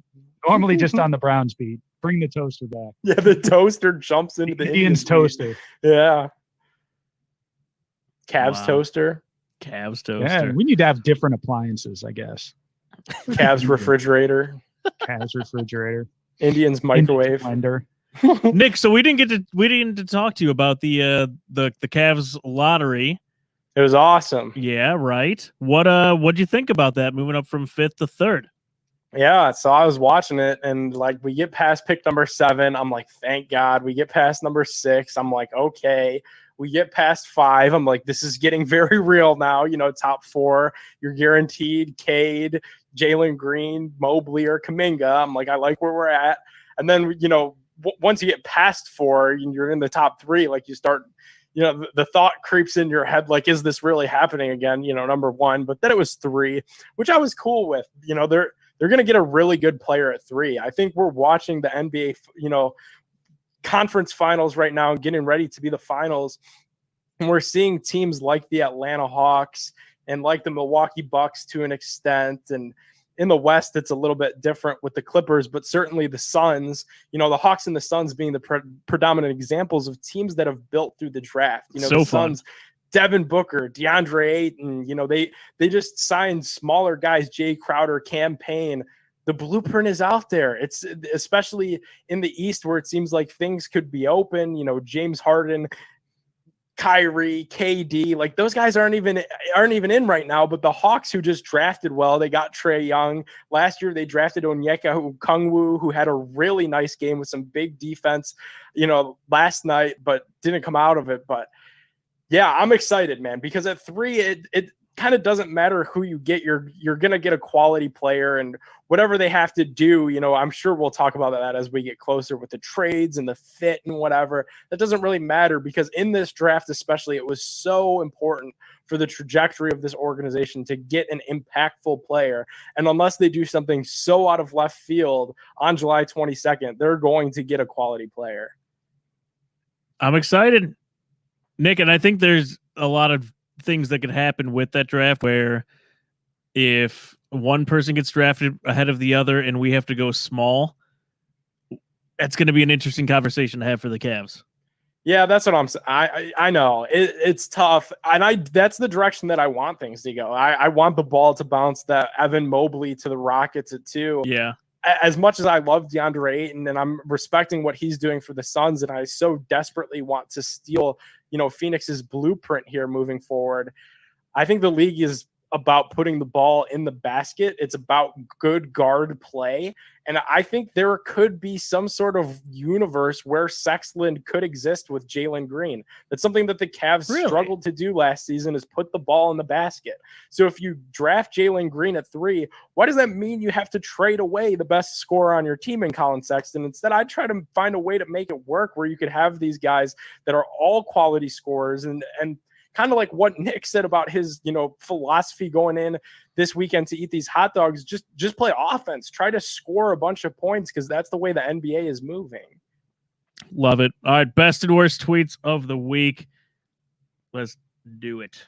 Normally just on the Browns beat. Bring the toaster back. Yeah, the toaster jumps into the Indians beat. toaster. Yeah. Cavs Wow. toaster. Cavs toaster. Yeah, we need to have different appliances, I guess. Cavs refrigerator. Cavs refrigerator. Indians microwave. Blender. Nick, so we didn't get to talk to you about the Cavs lottery. It was awesome. Yeah, right. What'd you think about that moving up from 5th to 3rd? Yeah, so I was watching it, and like we get past pick number 7, I'm like, thank God. We get past number 6, I'm like, okay. We get past 5, I'm like, this is getting very real now. You know, top 4, you're guaranteed Cade, Jalen Green, Mobley, or Kuminga. I'm like, I like where we're at. And then, you know, once you get past 4, you're in the top 3. Like you start, you know, the thought creeps in your head, like, is this really happening again? You know, number 1. But then it was 3, which I was cool with. You know, they're going to get a really good player at 3. I think we're watching the NBA, you know, conference finals right now and getting ready to be the finals. And we're seeing teams like the Atlanta Hawks and like the Milwaukee Bucks to an extent. And in the West, it's a little bit different with the Clippers, but certainly the Suns, you know, the Hawks and the Suns being the predominant examples of teams that have built through the draft. You know, So the fun. Suns, Devin Booker, DeAndre Ayton, you know, they just signed smaller guys, Jay Crowder, Campaign. The blueprint is out there. It's especially in the East where it seems like things could be open. You know, James Harden, Kyrie, KD, like those guys aren't even in right now. But the Hawks, who just drafted well, they got Trae Young. Last year they drafted Onyeka Okongwu, who had a really nice game with some big defense, you know, last night, but didn't come out of it. But yeah, I'm excited, man, because at 3, it kind of doesn't matter who you get. You're going to get a quality player, and whatever they have to do, you know, I'm sure we'll talk about that as we get closer with the trades and the fit and whatever. That doesn't really matter because in this draft, especially, it was so important for the trajectory of this organization to get an impactful player. And unless they do something so out of left field on July 22nd, they're going to get a quality player. I'm excited, Nick, and I think there's a lot of things that could happen with that draft where if one person gets drafted ahead of the other and we have to go small, that's going to be an interesting conversation to have for the Cavs. Yeah, that's what I'm saying. I know it's tough, and that's the direction that I want things to go. I want the ball to bounce that Evan Mobley to the Rockets at 2. Yeah. As much as I love DeAndre Ayton and I'm respecting what he's doing for the Suns, and I so desperately want to steal, you know, Phoenix's blueprint here moving forward, I think the league is about putting the ball in the basket. It's about good guard play. And I think there could be some sort of universe where Sexland could exist with Jalen Green. That's something that the Cavs Really? struggled to do last season, is put the ball in the basket. So if you draft Jalen Green at 3, why does that mean you have to trade away the best scorer on your team in Colin Sexton? Instead, I'd try to find a way to make it work where you could have these guys that are all quality scorers and kind of like what Nick said about his, you know, philosophy going in this weekend to eat these hot dogs. Just play offense. Try to score a bunch of points because that's the way the NBA is moving. Love it. All right, best and worst tweets of the week. Let's do it.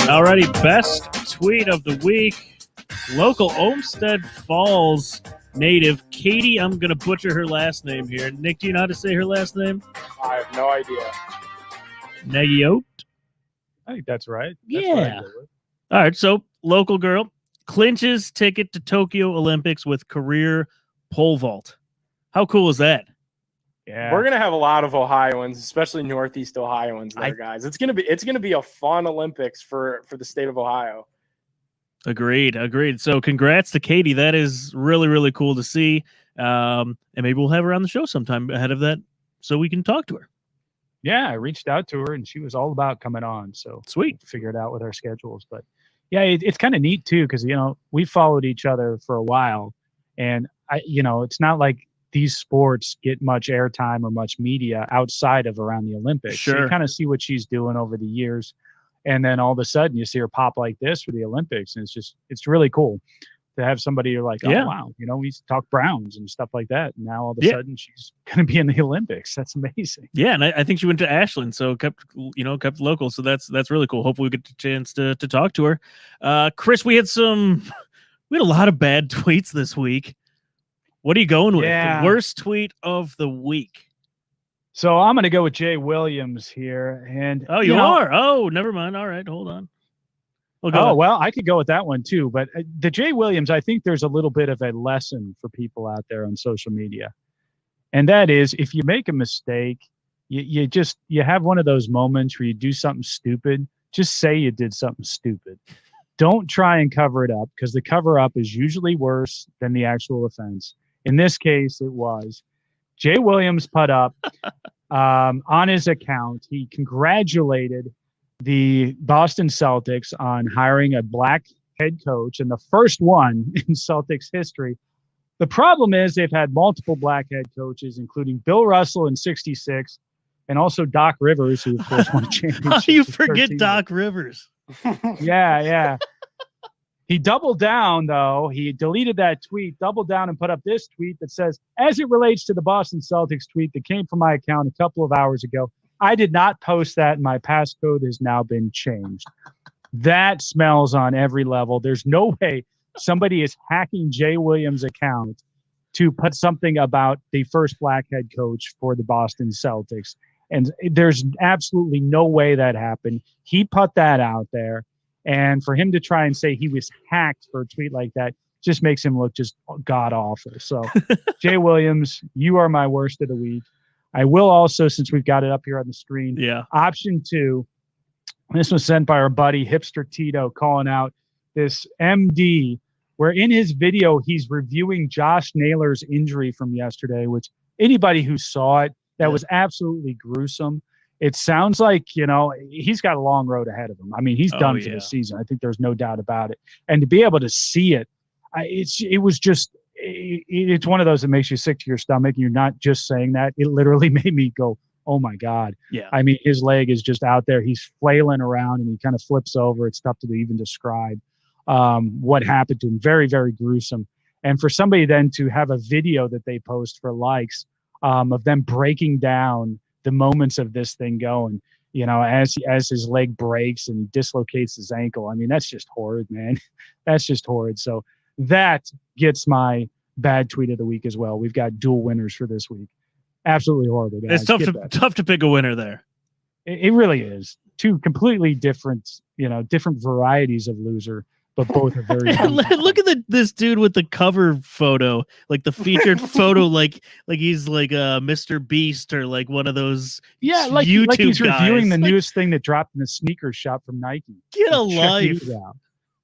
Alrighty, best tweet of the week. Local Olmsted Falls native. Katie, I'm going to butcher her last name here. Nick, do you know how to say her last name? I have no idea. Nagyot? I think that's right. Yeah. All right, so local girl clinches ticket to Tokyo Olympics with career pole vault. How cool is that? Yeah. We're gonna have a lot of Ohioans, especially Northeast Ohioans there, guys. It's gonna be a fun Olympics for the state of Ohio. Agreed. So congrats to Katie. That is really, really cool to see. And maybe we'll have her on the show sometime ahead of that so we can talk to her. Yeah, I reached out to her and she was all about coming on. So Sweet. We'll figure it out with our schedules. But yeah, it's kind of neat too, because we followed each other for a while, and it's not like these sports get much airtime or much media outside of around the Olympics. Sure. So you kind of see what she's doing over the years. And then all of a sudden you see her pop like this for the Olympics. And it's really cool to have somebody you're like, oh, wow, we talk Browns and stuff like that. And now all of a sudden she's going to be in the Olympics. That's amazing. Yeah. And I think she went to Ashland, so kept local. So that's really cool. Hopefully we get the chance to talk to her. Chris, we had a lot of bad tweets this week. What are you going with? Yeah. The worst tweet of the week. So I'm going to go with Jay Williams here. And you are? Oh, never mind. All right. Hold on. Well, I could go with that one too. But the Jay Williams, I think there's a little bit of a lesson for people out there on social media. And that is, if you make a mistake, you have one of those moments where you do something stupid, just say you did something stupid. Don't try and cover it up, because the cover up is usually worse than the actual offense. In this case, it was. Jay Williams put up on his account, he congratulated the Boston Celtics on hiring a black head coach, and the first one in Celtics history. The problem is they've had multiple black head coaches, including Bill Russell in '66, and also Doc Rivers, who of course won a championship. How do you forget Doc Rivers? Yeah. He doubled down, though. He deleted that tweet, doubled down, and put up this tweet that says, as it relates to the Boston Celtics tweet that came from my account a couple of hours ago, I did not post that, and my passcode has now been changed. That smells on every level. There's no way somebody is hacking Jay Williams' account to put something about the first black head coach for the Boston Celtics. And there's absolutely no way that happened. He put that out there. And for him to try and say he was hacked for a tweet like that just makes him look just god awful. So, Jay Williams, you are my worst of the week. I will also, since we've got it up here on the screen, option 2. This was sent by our buddy Hipster Tito, calling out this MD, where in his video he's reviewing Josh Naylor's injury from yesterday, which anybody who saw it, that was absolutely gruesome. It sounds like, he's got a long road ahead of him. I mean, he's done for the season. I think there's no doubt about it. And to be able to see it, it's one of those that makes you sick to your stomach. You're not just saying that. It literally made me go, oh my God. Yeah. I mean, his leg is just out there. He's flailing around and he kind of flips over. It's tough to even describe what happened to him. Very, very gruesome. And for somebody then to have a video that they post for likes of them breaking down the moments of this thing going, as his leg breaks and dislocates his ankle. I mean, that's just horrid, man. That's just horrid. So that gets my bad tweet of the week as well. We've got dual winners for this week. Absolutely horrible, guys. It's tough to pick a winner there. It really is. Two completely different varieties of loser, but both are very. Look at this dude with the cover photo, like the featured photo, like he's like Mr. Beast or like one of those. Yeah, like he's reviewing the newest thing that dropped in the sneakers shop from Nike. Get a life.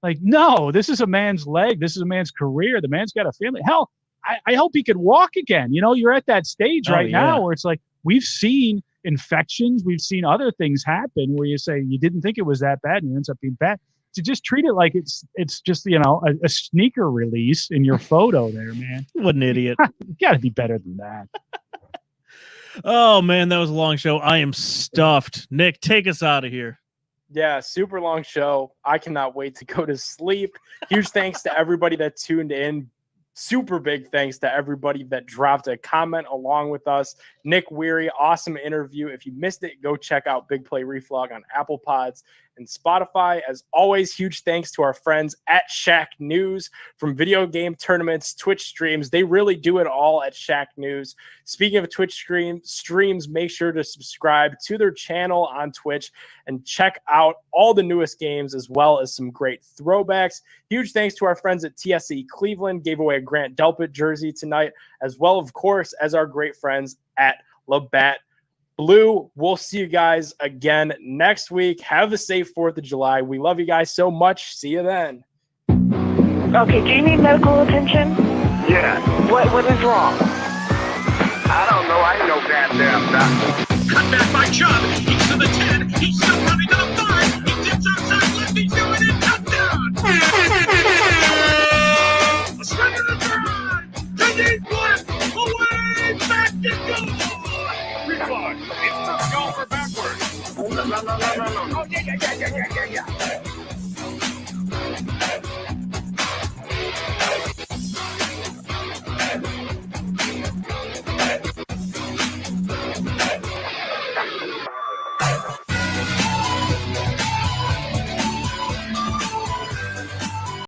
Like, no, this is a man's leg. This is a man's career. The man's got a family. Hell, I hope he could walk again. You're at that stage now where it's like, we've seen infections. We've seen other things happen where you say you didn't think it was that bad and it ends up being bad. To just treat it like it's just, a sneaker release in your photo there, man. What an idiot. You got to be better than that. Oh, man, that was a long show. I am stuffed. Nick, take us out of here. Yeah, super long show. I cannot wait to go to sleep. Huge thanks to everybody that tuned in. Super big thanks to everybody that dropped a comment along with us Nick Weary. Awesome interview. If you missed it, go check out Big Play Reflog on Apple Pods and Spotify. As always, huge thanks to our friends at Shack News, from video game tournaments, Twitch streams. They really do it all at Shack News. Speaking of Twitch streams, make sure to subscribe to their channel on Twitch and check out all the newest games as well as some great throwbacks. Huge thanks to our friends at TSE Cleveland, gave away a Grant Delpit jersey tonight, as well, of course, as our great friends at Labatt Blue. We'll see you guys again next week. Have a safe 4th of July. We love you guys so much. See you then. Okay, do you need medical attention? Yeah. What is wrong? I don't know. I ain't no goddamn doctor. Cut back by Chubb. He's to the 10. He's still running to the 5. He dips outside left. He's doing it. Touchdown. A swing to the 3rd. To deep left. Away. Back to goal. Reflog. It's the golfer backwards. No. Oh, yeah.